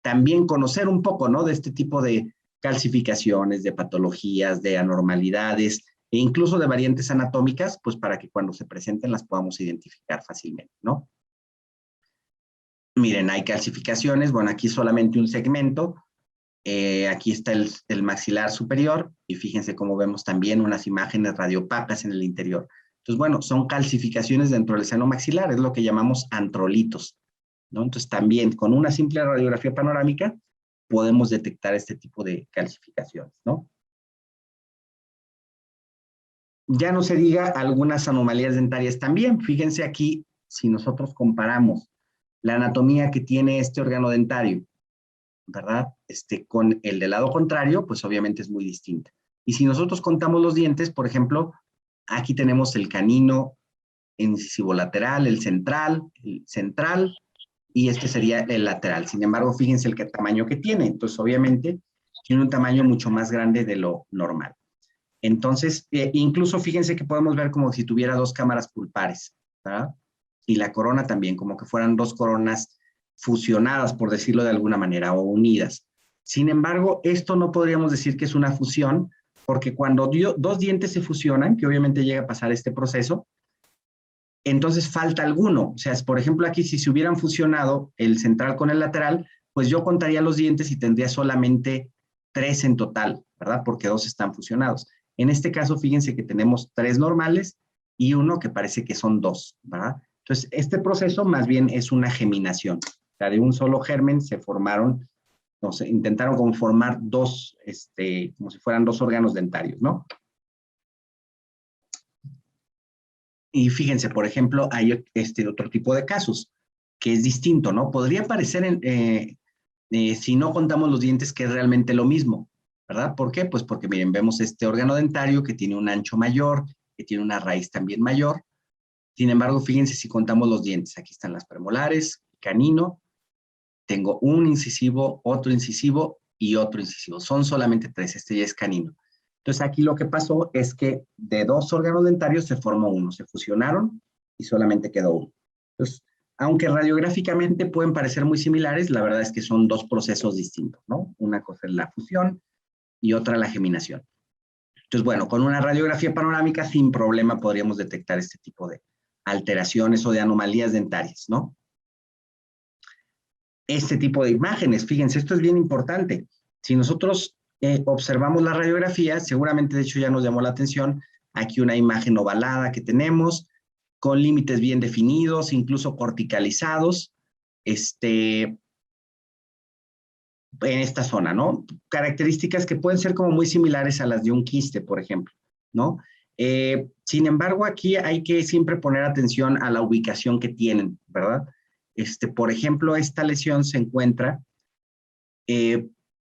también conocer un poco, ¿no? De este tipo de calcificaciones, de patologías, de anormalidades, e incluso de variantes anatómicas, pues para que cuando se presenten las podamos identificar fácilmente, ¿no? Miren, hay calcificaciones, bueno, aquí solamente un segmento, aquí está el maxilar superior, y fíjense cómo vemos también unas imágenes radiopacas en el interior. Entonces, bueno, son calcificaciones dentro del seno maxilar, es lo que llamamos antrolitos, ¿no? Entonces, también con una simple radiografía panorámica podemos detectar este tipo de calcificaciones, ¿no? Ya no se diga algunas anomalías dentarias también. Fíjense aquí, si nosotros comparamos la anatomía que tiene este órgano dentario, ¿verdad? Con el del lado contrario, pues obviamente es muy distinta. Y si nosotros contamos los dientes, por ejemplo, aquí tenemos el canino incisivo lateral, el central, y este sería el lateral. Sin embargo, fíjense el tamaño que tiene. Entonces, obviamente, tiene un tamaño mucho más grande de lo normal. Entonces, incluso fíjense que podemos ver como si tuviera dos cámaras pulpares, ¿verdad? Y la corona también, como que fueran dos coronas fusionadas, por decirlo de alguna manera, o unidas. Sin embargo, esto no podríamos decir que es una fusión, porque cuando dos dientes se fusionan, que obviamente llega a pasar este proceso, entonces falta alguno. O sea, por ejemplo, aquí si se hubieran fusionado el central con el lateral, pues yo contaría los dientes y tendría solamente 3 en total, ¿verdad? Porque 2 están fusionados. En este caso, fíjense que tenemos 3 normales y uno que parece que son 2, ¿verdad? Entonces, este proceso más bien es una geminación. O sea, de un solo germen se formaron, no sé, intentaron como formar dos, como si fueran dos órganos dentarios, ¿no? Y fíjense, por ejemplo, hay otro tipo de casos que es distinto, ¿no? Podría parecer, si no contamos los dientes, que es realmente lo mismo, ¿verdad? ¿Por qué? Pues porque, miren, vemos este órgano dentario que tiene un ancho mayor, que tiene una raíz también mayor. Sin embargo, fíjense si contamos los dientes. Aquí están las premolares, canino. Tengo un incisivo, otro incisivo y otro incisivo. Son solamente 3, este ya es canino. Entonces, aquí lo que pasó es que de 2 órganos dentarios se formó uno, se fusionaron y solamente quedó uno. Entonces, aunque radiográficamente pueden parecer muy similares, la verdad es que son 2 procesos distintos, ¿no? Una cosa es la fusión y otra la geminación. Entonces, bueno, con una radiografía panorámica sin problema podríamos detectar este tipo de alteraciones o de anomalías dentarias, ¿no? Este tipo de imágenes, fíjense, esto es bien importante. Si nosotros observamos la radiografía, seguramente de hecho ya nos llamó la atención, aquí una imagen ovalada que tenemos, con límites bien definidos, incluso corticalizados, en esta zona, ¿no? Características que pueden ser como muy similares a las de un quiste, por ejemplo, ¿no? Sin embargo, aquí hay que siempre poner atención a la ubicación que tienen, ¿verdad? Por ejemplo, esta lesión se encuentra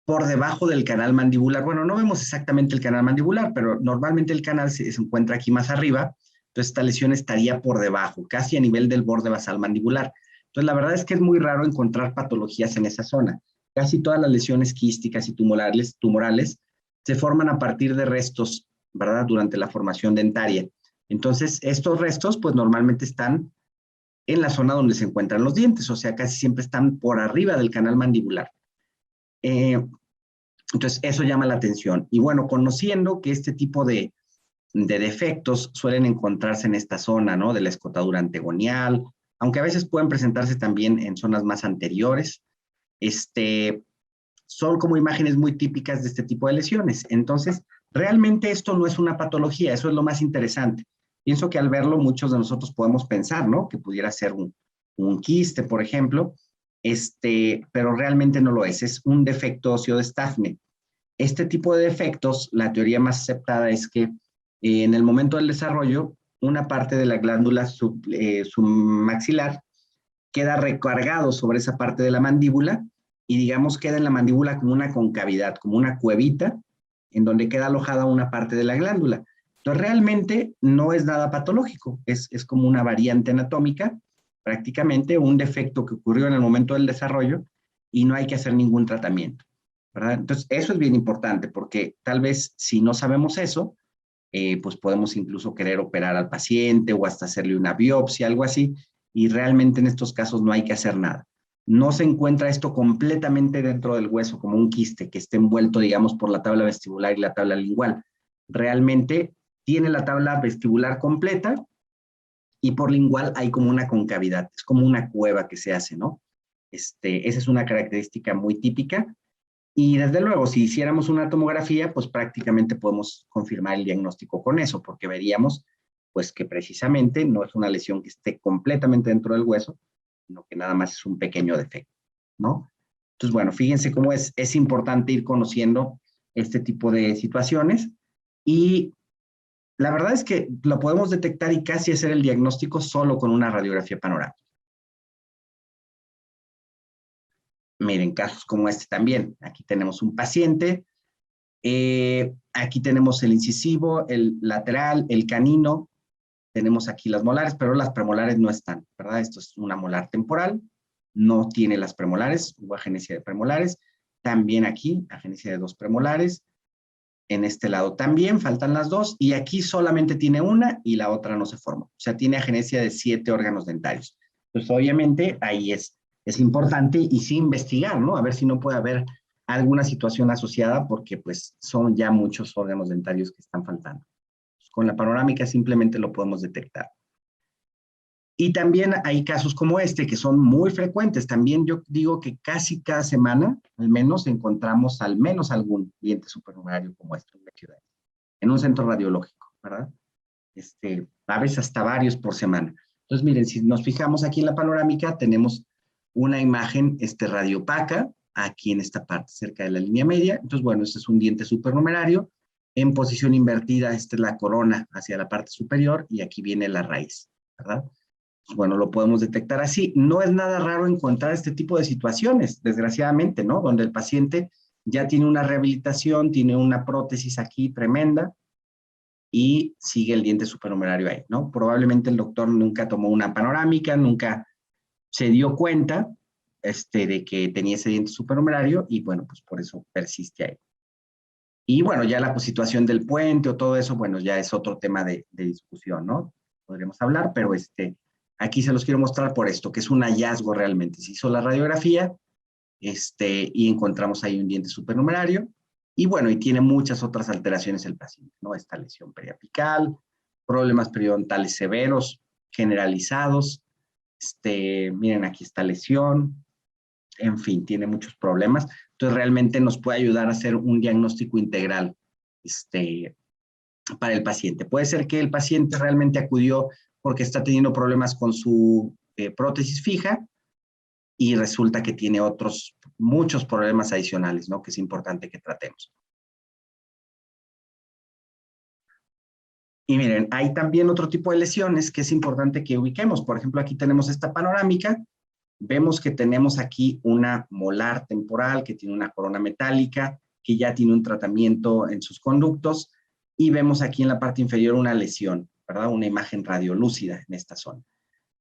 por debajo del canal mandibular. Bueno, no vemos exactamente el canal mandibular, pero normalmente el canal se encuentra aquí más arriba. Entonces, esta lesión estaría por debajo, casi a nivel del borde basal mandibular. Entonces, la verdad es que es muy raro encontrar patologías en esa zona. Casi todas las lesiones quísticas y tumorales se forman a partir de restos, ¿verdad? Durante la formación dentaria. Entonces, estos restos, pues normalmente están en la zona donde se encuentran los dientes, o sea, casi siempre están por arriba del canal mandibular. Entonces, eso llama la atención. Y bueno, conociendo que este tipo de defectos suelen encontrarse en esta zona, ¿no? De la escotadura antegonial, aunque a veces pueden presentarse también en zonas más anteriores, son como imágenes muy típicas de este tipo de lesiones. Entonces, realmente esto no es una patología, eso es lo más interesante. Pienso que al verlo muchos de nosotros podemos pensar, ¿no? Que pudiera ser un quiste, por ejemplo, pero realmente no lo es un defecto óseo de Staffne. Este tipo de defectos, la teoría más aceptada es que en el momento del desarrollo, una parte de la glándula submaxilar queda recargado sobre esa parte de la mandíbula y digamos queda en la mandíbula como una concavidad, como una cuevita en donde queda alojada una parte de la glándula. Entonces realmente no es nada patológico, es como una variante anatómica, prácticamente un defecto que ocurrió en el momento del desarrollo y no hay que hacer ningún tratamiento, ¿verdad? Entonces eso es bien importante porque tal vez si no sabemos eso, pues podemos incluso querer operar al paciente o hasta hacerle una biopsia, algo así, y realmente en estos casos no hay que hacer nada. no se encuentra esto completamente dentro del hueso como un quiste que esté envuelto, digamos, por la tabla vestibular y la tabla lingual. Realmente tiene la tabla vestibular completa y por lingual hay como una concavidad, es como una cueva que se hace, ¿no? Esa es una característica muy típica. Y desde luego, si hiciéramos una tomografía, pues prácticamente podemos confirmar el diagnóstico con eso, porque veríamos pues que precisamente no es una lesión que esté completamente dentro del hueso, sino que nada más es un pequeño defecto, ¿no? Entonces, bueno, fíjense cómo es importante ir conociendo este tipo de situaciones y la verdad es que lo podemos detectar y casi hacer el diagnóstico solo con una radiografía panorámica. Miren, casos como este también. Aquí tenemos un paciente, aquí tenemos el incisivo, el lateral, el canino, tenemos aquí las molares, pero las premolares no están, ¿verdad? Esto es una molar temporal, no tiene las premolares, hubo agenesia de premolares, también aquí, agenesia de 2 premolares, en este lado también faltan las 2, y aquí solamente tiene una y la otra no se formó. O sea, tiene agenesia de 7 órganos dentarios. Pues obviamente ahí es importante y sí investigar, ¿no? A ver si no puede haber alguna situación asociada porque pues son ya muchos órganos dentarios que están faltando. Con la panorámica simplemente lo podemos detectar. Y también hay casos como este que son muy frecuentes. También yo digo que casi cada semana, al menos, encontramos al menos algún diente supernumerario como este en la ciudad, en un centro radiológico, ¿verdad? A veces hasta varios por semana. Entonces, miren, si nos fijamos aquí en la panorámica, tenemos una imagen radiopaca, aquí en esta parte, cerca de la línea media. Entonces, bueno, este es un diente supernumerario. En posición invertida, esta es la corona hacia la parte superior y aquí viene la raíz, ¿verdad? Bueno, lo podemos detectar así. No es nada raro encontrar este tipo de situaciones, desgraciadamente, ¿no? Donde el paciente ya tiene una rehabilitación, tiene una prótesis aquí tremenda y sigue el diente supernumerario ahí, ¿no? Probablemente el doctor nunca tomó una panorámica, nunca se dio cuenta de que tenía ese diente supernumerario y, bueno, pues por eso persiste ahí. Y, bueno, ya la situación del puente o todo eso, bueno, ya es otro tema de discusión, ¿no? Podríamos hablar, pero aquí se los quiero mostrar por esto, que es un hallazgo realmente. Se hizo la radiografía y encontramos ahí un diente supernumerario y bueno, y tiene muchas otras alteraciones el paciente, ¿no? Esta lesión periapical, problemas periodontales severos, generalizados, miren, aquí está lesión, en fin, tiene muchos problemas. Entonces, realmente nos puede ayudar a hacer un diagnóstico integral, para el paciente. Puede ser que el paciente realmente acudió porque está teniendo problemas con su prótesis fija y resulta que tiene muchos problemas adicionales, ¿no? Que es importante que tratemos. Y miren, hay también otro tipo de lesiones que es importante que ubiquemos. Por ejemplo, aquí tenemos esta panorámica. Vemos que tenemos aquí una molar temporal que tiene una corona metálica, que ya tiene un tratamiento en sus conductos. Y vemos aquí en la parte inferior una lesión, ¿verdad? Una imagen radiolúcida en esta zona.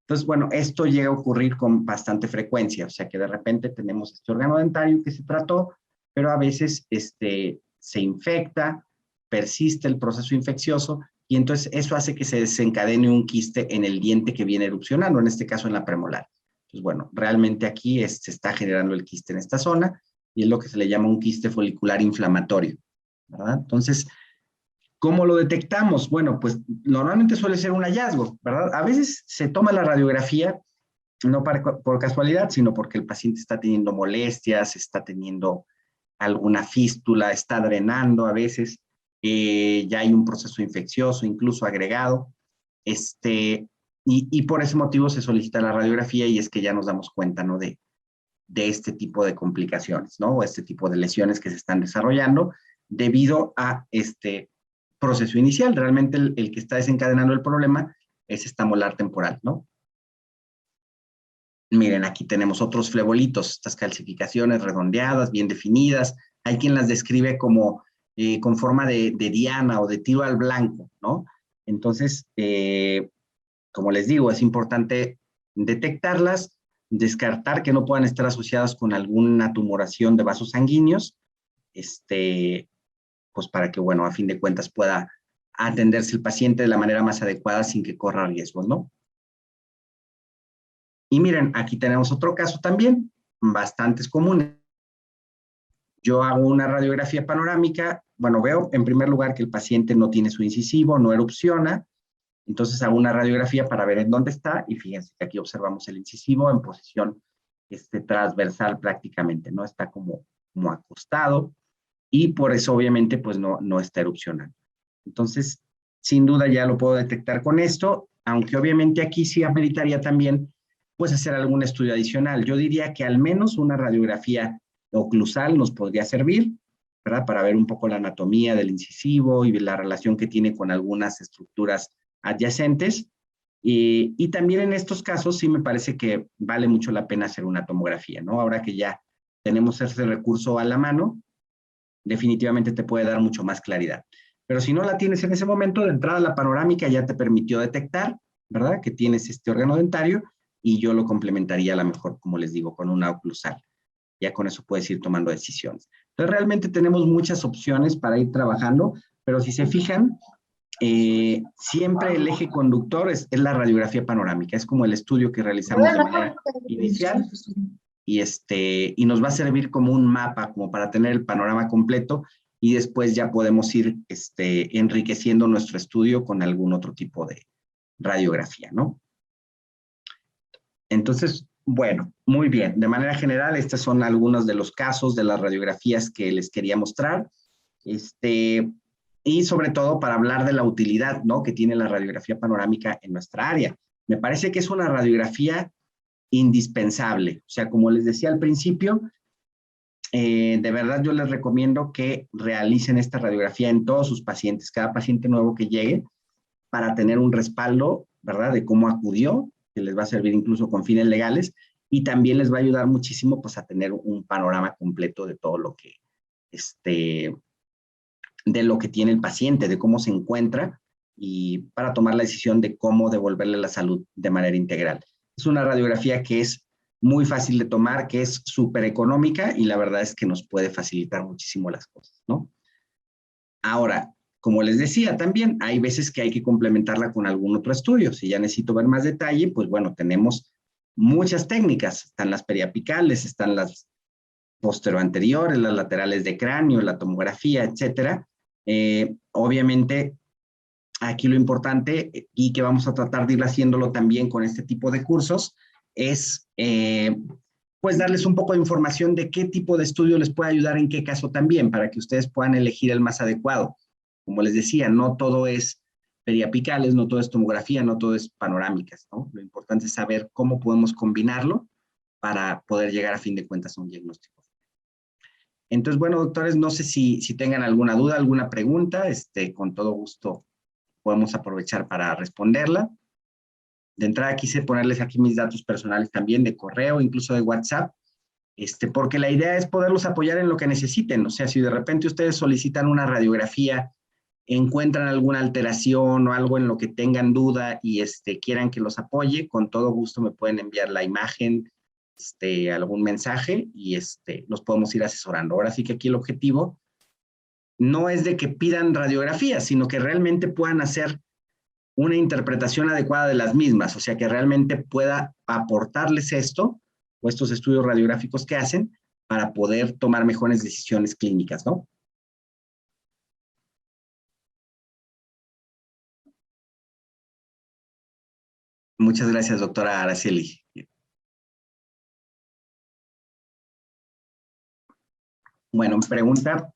Entonces, bueno, esto llega a ocurrir con bastante frecuencia, o sea que de repente tenemos este órgano dentario que se trató, pero a veces se infecta, persiste el proceso infeccioso y entonces eso hace que se desencadene un quiste en el diente que viene erupcionando, en este caso en la premolar. Entonces, bueno, realmente aquí se está generando el quiste en esta zona y es lo que se le llama un quiste folicular inflamatorio, ¿verdad? Entonces, ¿cómo lo detectamos? Bueno, pues normalmente suele ser un hallazgo, ¿verdad? A veces se toma la radiografía no por casualidad, sino porque el paciente está teniendo molestias, está teniendo alguna fístula, está drenando a veces, ya hay un proceso infeccioso, incluso agregado, y por ese motivo se solicita la radiografía y es que ya nos damos cuenta, ¿no? De este tipo de complicaciones, ¿no? O este tipo de lesiones que se están desarrollando debido a proceso inicial. Realmente el que está desencadenando el problema es esta molar temporal, ¿no? Miren, aquí tenemos otros flebolitos, estas calcificaciones redondeadas, bien definidas. Hay quien las describe como con forma de diana o de tiro al blanco, ¿no? Entonces, como les digo, es importante detectarlas, descartar que no puedan estar asociadas con alguna tumoración de vasos sanguíneos, pues para que, bueno, a fin de cuentas pueda atenderse el paciente de la manera más adecuada sin que corra riesgos, ¿no? Y miren, aquí tenemos otro caso también. bastantes comunes. Yo hago una radiografía panorámica, bueno, veo en primer lugar que el paciente no tiene su incisivo, no erupciona, entonces hago una radiografía para ver en dónde está, y fíjense que aquí observamos el incisivo en posición transversal prácticamente, ¿no? Está como acostado, y por eso obviamente pues no está erupcionando. Entonces, sin duda ya lo puedo detectar con esto, aunque obviamente aquí sí ameritaría también pues hacer algún estudio adicional. Yo diría que al menos una radiografía oclusal nos podría servir, ¿verdad? Para ver un poco la anatomía del incisivo y la relación que tiene con algunas estructuras adyacentes. Y también en estos casos sí me parece que vale mucho la pena hacer una tomografía, ¿no? Ahora que ya tenemos ese recurso a la mano, definitivamente te puede dar mucho más claridad. Pero si no la tienes en ese momento, de entrada la panorámica ya te permitió detectar, ¿verdad? Que tienes este órgano dentario, y yo lo complementaría a lo mejor, como les digo, con una oclusal. Ya con eso puedes ir tomando decisiones. Entonces realmente tenemos muchas opciones para ir trabajando, pero si se fijan, siempre el eje conductor es la radiografía panorámica. Es como el estudio que realizamos de manera inicial, y nos va a servir como un mapa, como para tener el panorama completo, y después ya podemos ir enriqueciendo nuestro estudio con algún otro tipo de radiografía, ¿no? Entonces, bueno, muy bien. De manera general, estos son algunos de los casos de las radiografías que les quería mostrar. Y sobre todo para hablar de la utilidad, ¿no?, que tiene la radiografía panorámica en nuestra área. Me parece que es una radiografía indispensable. O sea, como les decía al principio, de verdad yo les recomiendo que realicen esta radiografía en todos sus pacientes, cada paciente nuevo que llegue, para tener un respaldo, ¿verdad?, de cómo acudió, que les va a servir incluso con fines legales, y también les va a ayudar muchísimo pues a tener un panorama completo de todo lo que, de lo que tiene el paciente, de cómo se encuentra, y para tomar la decisión de cómo devolverle la salud de manera integral. Es una radiografía que es muy fácil de tomar, que es súper económica, y la verdad es que nos puede facilitar muchísimo las cosas, ¿no? Ahora, como les decía también, hay veces que hay que complementarla con algún otro estudio. Si ya necesito ver más detalle, pues bueno, tenemos muchas técnicas. Están las periapicales, están las posteroanteriores, las laterales de cráneo, la tomografía, etcétera. Obviamente, aquí lo importante, y que vamos a tratar de ir haciéndolo también con este tipo de cursos, es pues darles un poco de información de qué tipo de estudio les puede ayudar en qué caso también, para que ustedes puedan elegir el más adecuado. Como les decía, no todo es periapicales, no todo es tomografía, no todo es panorámicas, ¿no? Lo importante es saber cómo podemos combinarlo para poder llegar a fin de cuentas a un diagnóstico. Entonces, bueno, doctores, no sé si tengan alguna duda, alguna pregunta, con todo gusto podemos aprovechar para responderla. De entrada quise ponerles aquí mis datos personales también, de correo, incluso de WhatsApp, porque la idea es poderlos apoyar en lo que necesiten. O sea, si de repente ustedes solicitan una radiografía, encuentran alguna alteración o algo en lo que tengan duda y quieran que los apoye, con todo gusto me pueden enviar la imagen, algún mensaje, y los podemos ir asesorando. Ahora sí que aquí el objetivo no es de que pidan radiografías, sino que realmente puedan hacer una interpretación adecuada de las mismas, o sea, que realmente pueda aportarles esto o estos estudios radiográficos que hacen para poder tomar mejores decisiones clínicas, ¿no? Muchas gracias, doctora Araceli. Bueno, pregunta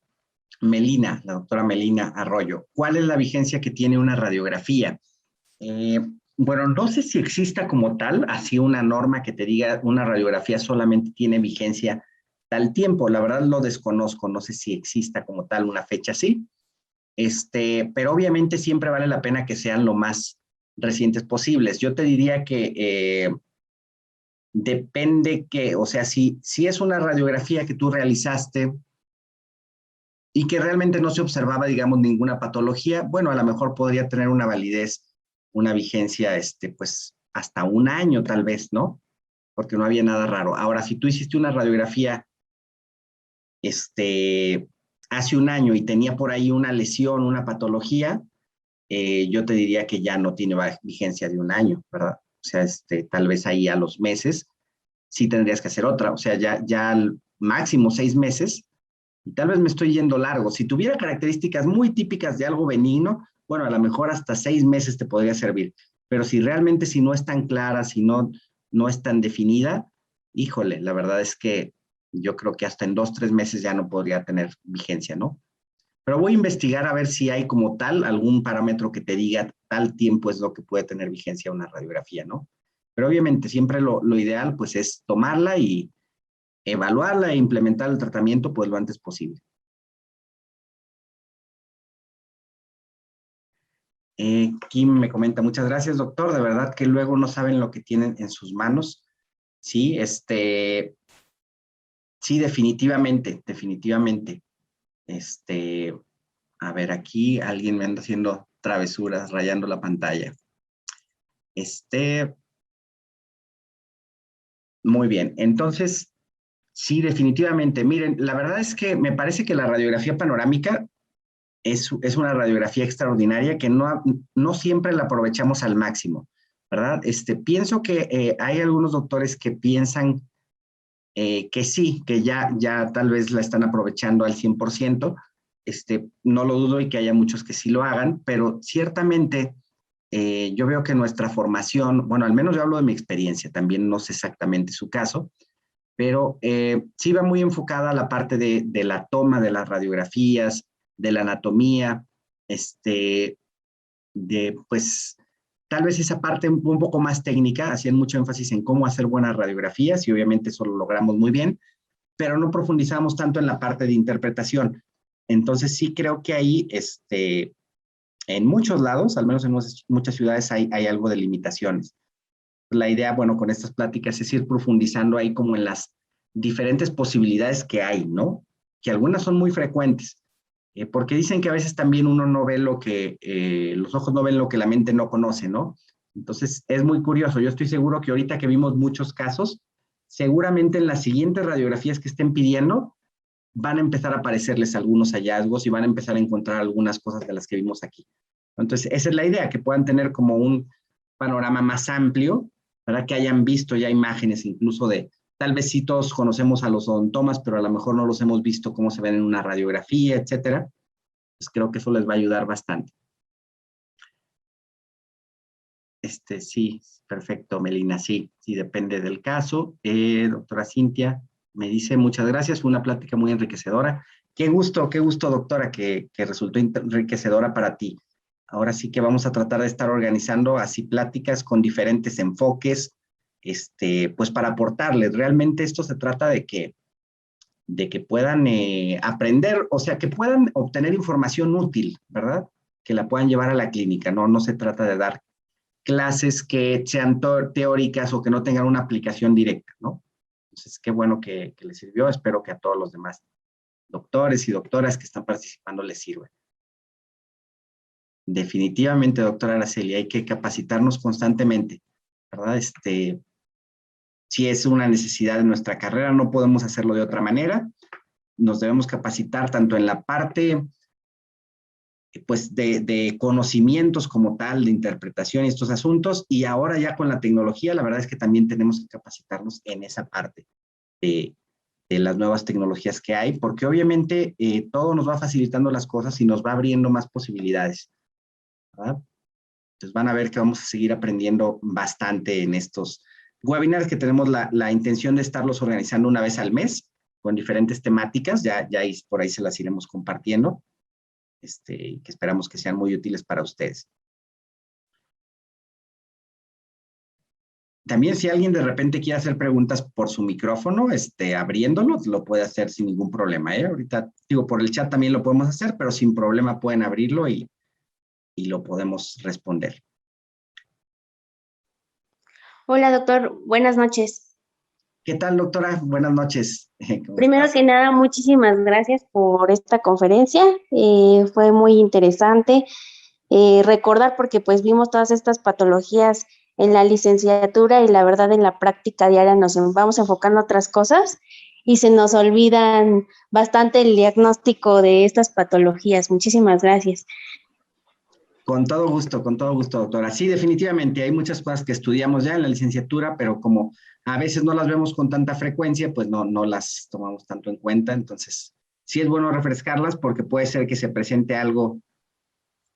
Melina, la doctora Melina Arroyo. ¿Cuál es la vigencia que tiene una radiografía? Bueno, no sé si exista como tal, así una norma que te diga una radiografía solamente tiene vigencia tal tiempo. La verdad lo desconozco, no sé si exista como tal una fecha así. Pero obviamente siempre vale la pena que sean lo más recientes posibles. Yo te diría que depende que, o sea, si es una radiografía que tú realizaste y que realmente no se observaba, digamos, ninguna patología, bueno, a lo mejor podría tener una validez, una vigencia, pues, hasta un año tal vez, ¿no? Porque no había nada raro. Ahora, si tú hiciste una radiografía, hace un año y tenía por ahí una lesión, una patología, yo te diría que ya no tiene vigencia de un año, ¿verdad? O sea, tal vez ahí a los meses sí tendrías que hacer otra. O sea, ya al máximo 6 meses, y tal vez me estoy yendo largo. Si tuviera características muy típicas de algo benigno, bueno, a lo mejor hasta 6 meses te podría servir. Pero si realmente si no es tan clara, si no es tan definida, híjole, la verdad es que yo creo que hasta en 2, 3 meses ya no podría tener vigencia, ¿no? Pero voy a investigar a ver si hay como tal algún parámetro que te diga tal tiempo es lo que puede tener vigencia una radiografía, ¿no? Pero obviamente siempre lo ideal pues es tomarla y evaluarla e implementar el tratamiento pues lo antes posible. Kim me comenta, muchas gracias, doctor. De verdad que luego no saben lo que tienen en sus manos. Sí, sí, definitivamente, definitivamente. A ver, aquí alguien me anda haciendo travesuras, rayando la pantalla. Muy bien. Entonces, sí, definitivamente. Miren, la verdad es que me parece que la radiografía panorámica es una radiografía extraordinaria que no siempre la aprovechamos al máximo, ¿verdad? Pienso que hay algunos doctores que piensan que sí, que ya tal vez la están aprovechando al 100%. No lo dudo y que haya muchos que sí lo hagan, pero ciertamente yo veo que nuestra formación, bueno, al menos yo hablo de mi experiencia, también no sé exactamente su caso, pero sí va muy enfocada a la parte de la toma de las radiografías, de la anatomía, pues, tal vez esa parte un poco más técnica, hacían mucho énfasis en cómo hacer buenas radiografías y obviamente eso lo logramos muy bien, pero no profundizamos tanto en la parte de interpretación. Entonces sí creo que ahí, en muchos lados, al menos en muchas ciudades hay algo de limitaciones. La idea, bueno, con estas pláticas es ir profundizando ahí como en las diferentes posibilidades que hay, ¿no? Que algunas son muy frecuentes, porque dicen que a veces también uno no ve los ojos no ven lo que la mente no conoce, ¿no? Entonces es muy curioso. Yo estoy seguro que ahorita que vimos muchos casos, seguramente en las siguientes radiografías que estén pidiendo, van a empezar a aparecerles algunos hallazgos y van a empezar a encontrar algunas cosas de las que vimos aquí. Entonces, esa es la idea, que puedan tener como un panorama más amplio, para que hayan visto ya imágenes incluso tal vez sí todos conocemos a los odontomas, pero a lo mejor no los hemos visto cómo se ven en una radiografía, etcétera. Pues creo que eso les va a ayudar bastante. Sí, perfecto, Melina, sí, depende del caso. Doctora Cintia me dice, muchas gracias, fue una plática muy enriquecedora. Qué gusto, doctora, que resultó enriquecedora para ti. Ahora sí que vamos a tratar de estar organizando así pláticas con diferentes enfoques, pues para aportarles. Realmente esto se trata de que puedan aprender, o sea, que puedan obtener información útil, ¿verdad? Que la puedan llevar a la clínica, no se trata de dar clases que sean teóricas o que no tengan una aplicación directa, ¿no? Entonces, qué bueno que les sirvió. Espero que a todos los demás doctores y doctoras que están participando les sirva. Definitivamente, doctora Araceli, hay que capacitarnos constantemente, ¿verdad? Si es una necesidad de nuestra carrera, no podemos hacerlo de otra manera. Nos debemos capacitar tanto en la parte pues de conocimientos como tal, de interpretación y estos asuntos, y ahora ya con la tecnología, la verdad es que también tenemos que capacitarnos en esa parte de las nuevas tecnologías que hay, porque obviamente todo nos va facilitando las cosas y nos va abriendo más posibilidades, ¿verdad? Entonces van a ver que vamos a seguir aprendiendo bastante en estos webinars que tenemos la intención de estarlos organizando una vez al mes con diferentes temáticas, ya por ahí se las iremos compartiendo. Que esperamos que sean muy útiles para ustedes. También si alguien de repente quiere hacer preguntas por su micrófono, abriéndolo, lo puede hacer sin ningún problema, ¿eh? Ahorita, digo, por el chat también lo podemos hacer, pero sin problema pueden abrirlo y lo podemos responder. Hola, doctor. Buenas noches. ¿Qué tal, doctora? Buenas noches. ¿Cómo Primero estás? que nada, muchísimas gracias por esta conferencia. Fue muy interesante recordar porque pues vimos todas estas patologías en la licenciatura y la verdad en la práctica diaria nos vamos enfocando a otras cosas y se nos olvidan bastante el diagnóstico de estas patologías. Muchísimas gracias. Con todo gusto, doctora. Sí, definitivamente, hay muchas cosas que estudiamos ya en la licenciatura, pero como a veces no las vemos con tanta frecuencia, pues no las tomamos tanto en cuenta. Entonces, sí es bueno refrescarlas porque puede ser que se presente algo,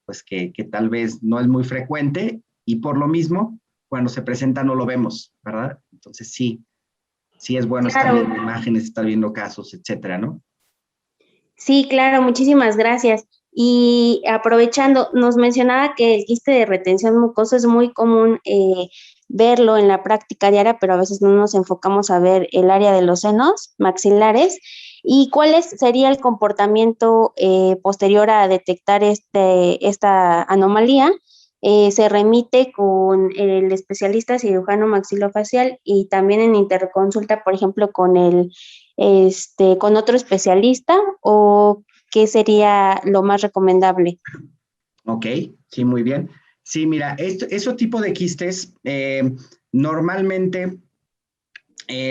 pues que tal vez no es muy frecuente y por lo mismo, cuando se presenta no lo vemos, ¿verdad? Entonces, sí es bueno estar Claro, viendo imágenes, estar viendo casos, etcétera, ¿no? sí, claro, muchísimas gracias. Y aprovechando, nos mencionaba que el quiste de retención mucosa es muy común verlo en la práctica diaria, pero a veces no nos enfocamos a ver el área de los senos maxilares. ¿Y sería el comportamiento posterior a detectar esta anomalía? Se remite con el especialista cirujano maxilofacial y también en interconsulta, por ejemplo, con otro especialista, o qué sería lo más recomendable. Ok, sí, muy bien. Sí, mira, ese tipo de quistes, normalmente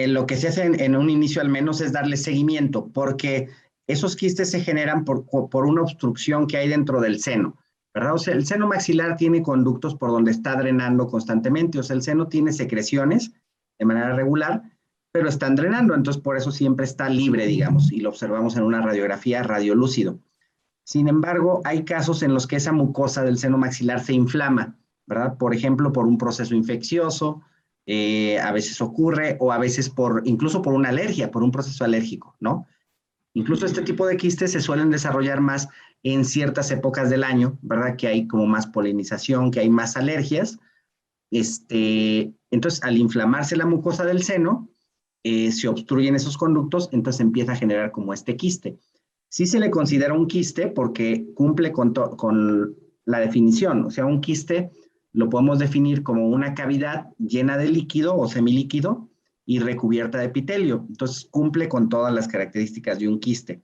lo que se hace en un inicio al menos es darle seguimiento, porque esos quistes se generan por una obstrucción que hay dentro del seno, ¿verdad? O sea, el seno maxilar tiene conductos por donde está drenando constantemente, o sea, el seno tiene secreciones de manera regular, pero están drenando, entonces por eso siempre está libre, digamos, y lo observamos en una radiografía radiolúcido. Sin embargo, hay casos en los que esa mucosa del seno maxilar se inflama, ¿verdad? Por ejemplo, por un proceso infeccioso, a veces ocurre, o a veces incluso por una alergia, por un proceso alérgico, ¿no? Incluso este tipo de quistes se suelen desarrollar más en ciertas épocas del año, ¿verdad? Que hay como más polinización, que hay más alergias. Entonces, al inflamarse la mucosa del seno, se obstruyen esos conductos, entonces empieza a generar como este quiste. Sí se le considera un quiste porque cumple con la definición, o sea, un quiste lo podemos definir como una cavidad llena de líquido o semilíquido y recubierta de epitelio. Entonces cumple con todas las características de un quiste.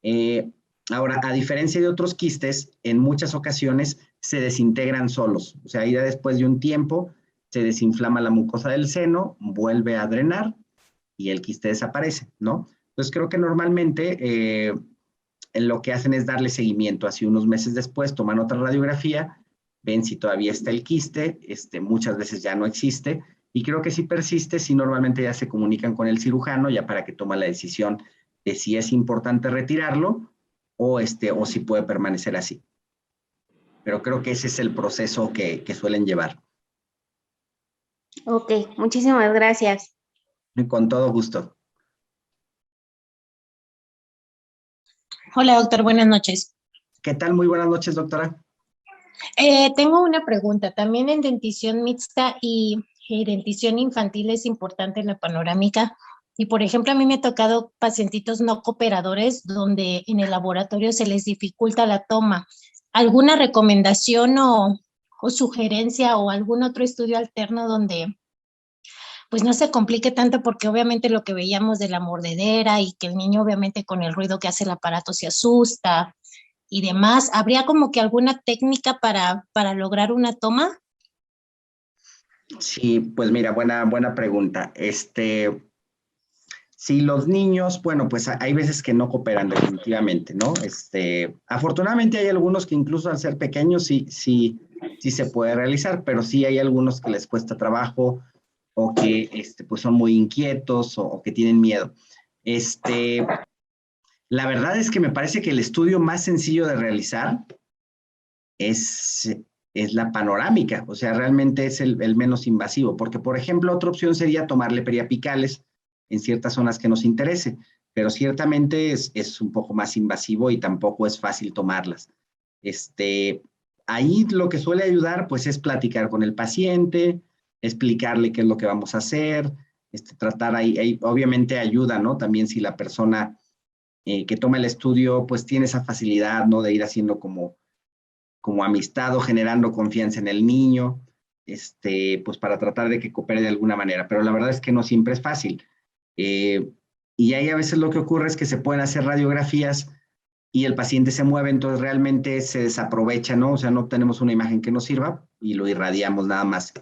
Eh, Ahora, a diferencia de otros quistes, en muchas ocasiones se desintegran solos, o sea, ya después de un tiempo se desinflama la mucosa del seno, vuelve a drenar y el quiste desaparece, ¿no? Entonces creo que normalmente lo que hacen es darle seguimiento. Así unos meses después toman otra radiografía, ven si todavía está el quiste, muchas veces ya no existe, y creo que si persiste, si normalmente ya se comunican con el cirujano ya para que tome la decisión de si es importante retirarlo o si puede permanecer así. Pero creo que ese es el proceso que suelen llevar. Ok, muchísimas gracias. Con todo gusto. Hola, doctor, buenas noches. ¿Qué tal? Muy buenas noches, doctora. Tengo una pregunta. También en dentición mixta y dentición infantil es importante en la panorámica. Y, por ejemplo, a mí me ha tocado pacientitos no cooperadores donde en el laboratorio se les dificulta la toma. ¿Alguna recomendación o sugerencia o algún otro estudio alterno donde pues no se complique tanto, porque obviamente lo que veíamos de la mordedera y que el niño obviamente con el ruido que hace el aparato se asusta y demás, ¿habría como que alguna técnica para lograr una toma? Sí, pues mira, buena pregunta. Si los niños, bueno, pues hay veces que no cooperan definitivamente, ¿no? Afortunadamente hay algunos que incluso al ser pequeños sí se puede realizar, pero sí hay algunos que les cuesta trabajo o que pues son muy inquietos o que tienen miedo. La verdad es que me parece que el estudio más sencillo de realizar es, es la panorámica, o sea, realmente es el menos invasivo, porque por ejemplo, otra opción sería tomarle periapicales en ciertas zonas que nos interese, pero ciertamente es un poco más invasivo y tampoco es fácil tomarlas. Ahí lo que suele ayudar, pues, es platicar con el paciente, explicarle qué es lo que vamos a hacer, tratar ahí, obviamente ayuda, ¿no? También si la persona que toma el estudio, pues, tiene esa facilidad, ¿no? De ir haciendo como amistad o generando confianza en el niño, pues para tratar de que coopere de alguna manera. Pero la verdad es que no siempre es fácil. Y ahí a veces lo que ocurre es que se pueden hacer radiografías y el paciente se mueve, entonces realmente se desaprovecha, ¿no? O sea, no obtenemos una imagen que nos sirva y lo irradiamos nada más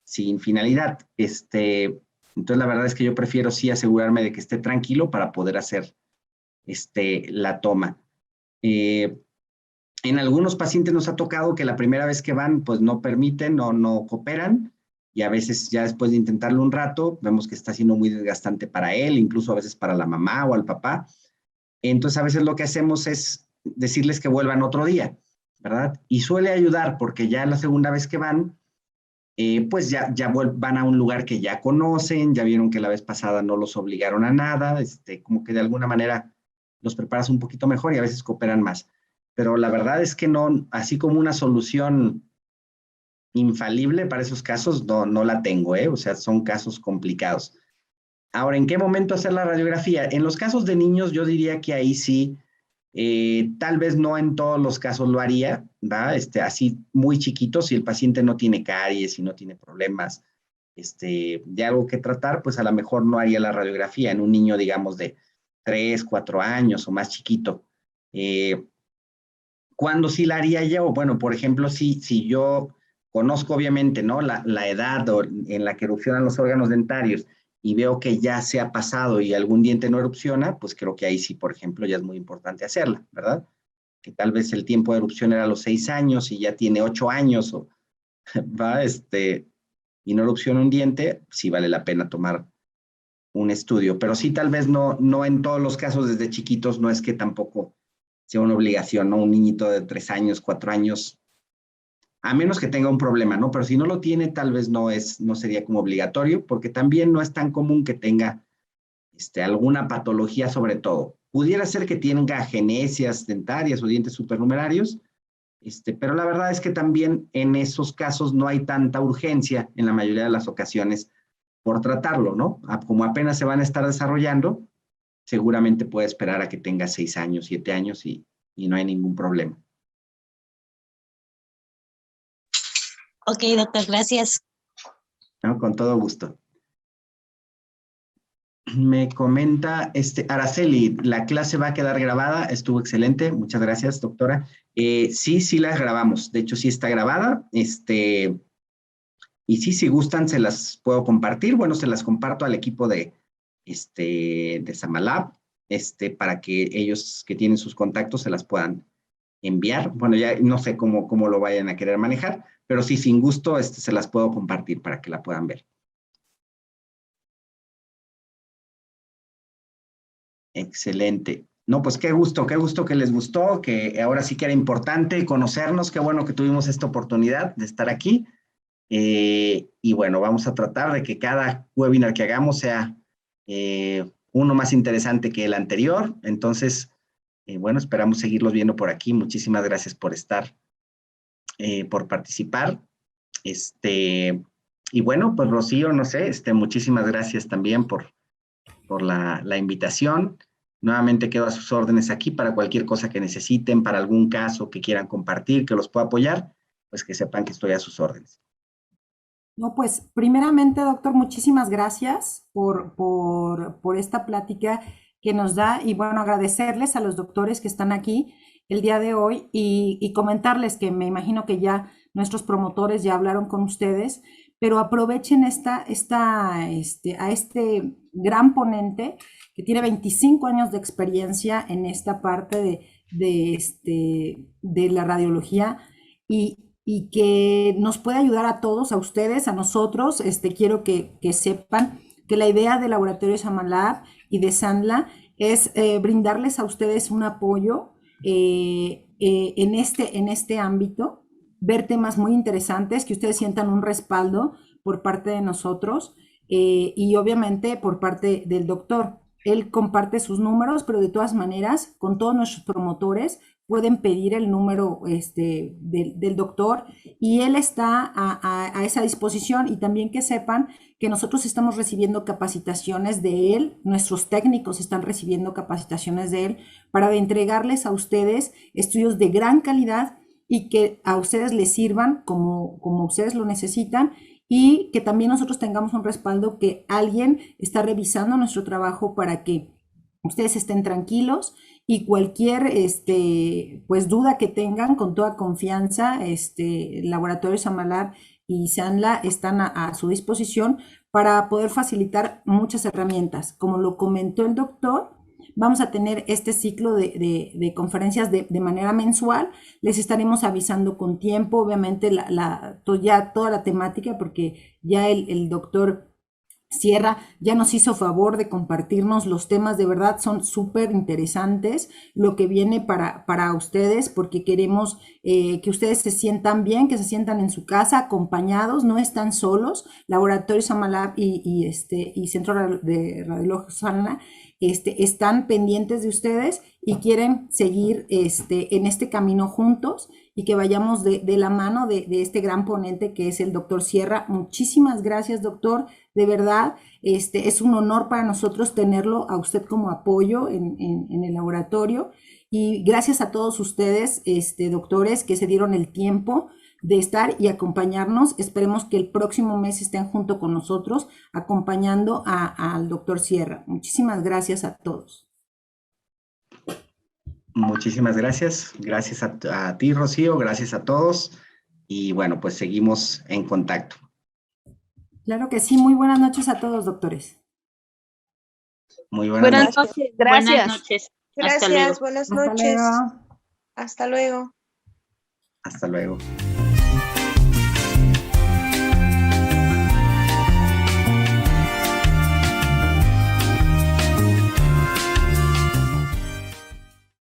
sin finalidad. Entonces la verdad es que yo prefiero sí asegurarme de que esté tranquilo para poder hacer la toma. En algunos pacientes nos ha tocado que la primera vez que van, pues no permiten o no cooperan, y a veces ya después de intentarlo un rato, vemos que está siendo muy desgastante para él, incluso a veces para la mamá o al papá. Entonces a veces lo que hacemos es decirles que vuelvan otro día, ¿verdad? Y suele ayudar porque ya la segunda vez que van, pues ya van a un lugar que ya conocen, ya vieron que la vez pasada no los obligaron a nada, como que de alguna manera los preparas un poquito mejor y a veces cooperan más. Pero la verdad es que no, así como una solución infalible para esos casos, no la tengo, ¿eh? O sea, son casos complicados. Ahora, ¿en qué momento hacer la radiografía? En los casos de niños, yo diría que ahí sí, tal vez no en todos los casos lo haría, ¿va? Así muy chiquito, si el paciente no tiene caries y no tiene problemas de algo que tratar, pues a lo mejor no haría la radiografía en un niño, digamos, de 3, 4 años o más chiquito. ¿Cuándo sí la haría yo? Bueno, por ejemplo, si yo conozco obviamente, ¿no? La edad en la que erupcionan los órganos dentarios y veo que ya se ha pasado y algún diente no erupciona, pues creo que ahí sí, por ejemplo, ya es muy importante hacerla, ¿verdad? Que tal vez el tiempo de erupción era a los 6 años y ya tiene 8 años, o, ¿va? Y no erupciona un diente, sí vale la pena tomar un estudio. Pero sí, tal vez no en todos los casos desde chiquitos, no es que tampoco sea una obligación, ¿no? Un niñito de 3 años, 4 años, a menos que tenga un problema, ¿no? Pero si no lo tiene, tal vez no sería como obligatorio, porque también no es tan común que tenga alguna patología sobre todo. Pudiera ser que tenga genesias dentarias o dientes supernumerarios, pero la verdad es que también en esos casos no hay tanta urgencia en la mayoría de las ocasiones por tratarlo, ¿no? Como apenas se van a estar desarrollando, seguramente puede esperar a que tenga 6 años, 7 años y no hay ningún problema. Ok, doctor, gracias. ¿No? Con todo gusto. Me comenta Araceli, la clase va a quedar grabada, estuvo excelente, muchas gracias, doctora. Sí la grabamos, de hecho sí está grabada, y sí, si gustan, se las puedo compartir, bueno, se las comparto al equipo de Samalab, para que ellos que tienen sus contactos se las puedan enviar. Bueno, ya no sé cómo lo vayan a querer manejar, pero sí, sin gusto, se las puedo compartir para que la puedan ver. Excelente. No, pues qué gusto que les gustó, que ahora sí que era importante conocernos, qué bueno que tuvimos esta oportunidad de estar aquí. Y bueno, vamos a tratar de que cada webinar que hagamos sea uno más interesante que el anterior. Entonces, bueno, esperamos seguirlos viendo por aquí. Muchísimas gracias por estar, por participar. Y bueno, pues Rocío, no sé, muchísimas gracias también por la invitación. Nuevamente quedo a sus órdenes aquí para cualquier cosa que necesiten, para algún caso que quieran compartir, que los pueda apoyar, pues que sepan que estoy a sus órdenes. No, pues primeramente, doctor, muchísimas gracias por esta plática que nos da y bueno, agradecerles a los doctores que están aquí el día de hoy y comentarles que me imagino que ya nuestros promotores ya hablaron con ustedes, pero aprovechen a este gran ponente que tiene 25 años de experiencia en esta parte de la radiología y que nos puede ayudar a todos, a ustedes, a nosotros. Quiero que sepan que la idea de Laboratorio Samalab y de Sandla es brindarles a ustedes un apoyo en este ámbito, ver temas muy interesantes, que ustedes sientan un respaldo por parte de nosotros y obviamente por parte del doctor. Él comparte sus números, pero de todas maneras, con todos nuestros promotores, pueden pedir el número del doctor y él está a esa disposición. Y también que sepan que nosotros estamos recibiendo capacitaciones de él, nuestros técnicos están recibiendo capacitaciones de él para entregarles a ustedes estudios de gran calidad y que a ustedes les sirvan como ustedes lo necesitan, y que también nosotros tengamos un respaldo que alguien está revisando nuestro trabajo para que ustedes estén tranquilos y cualquier pues duda que tengan, con toda confianza, el Laboratorio Samalab y Sandla están a su disposición para poder facilitar muchas herramientas. Como lo comentó el doctor, vamos a tener este ciclo de conferencias de manera mensual. Les estaremos avisando con tiempo, obviamente, ya toda la temática, porque ya el doctor Sierra ya nos hizo favor de compartirnos los temas, de verdad son súper interesantes lo que viene para ustedes, porque queremos que ustedes se sientan bien, que se sientan en su casa acompañados, no están solos. Laboratorio Samalab y Centro de Radiología Sana están pendientes de ustedes y quieren seguir en este camino juntos y que vayamos de la mano de este gran ponente que es el doctor Sierra. Muchísimas gracias, doctor. De verdad, es un honor para nosotros tenerlo a usted como apoyo en el laboratorio. Y gracias a todos ustedes, doctores, que se dieron el tiempo de estar y acompañarnos. Esperemos que el próximo mes estén junto con nosotros acompañando al doctor Sierra. Muchísimas gracias a todos. Muchísimas gracias. Gracias a ti, Rocío. Gracias a todos. Y bueno, pues seguimos en contacto. Claro que sí. Muy buenas noches a todos, doctores. Muy buenas noches. Noches. Gracias. Buenas noches. Hasta luego. Gracias. Buenas noches. Hasta luego. Hasta luego. Hasta luego.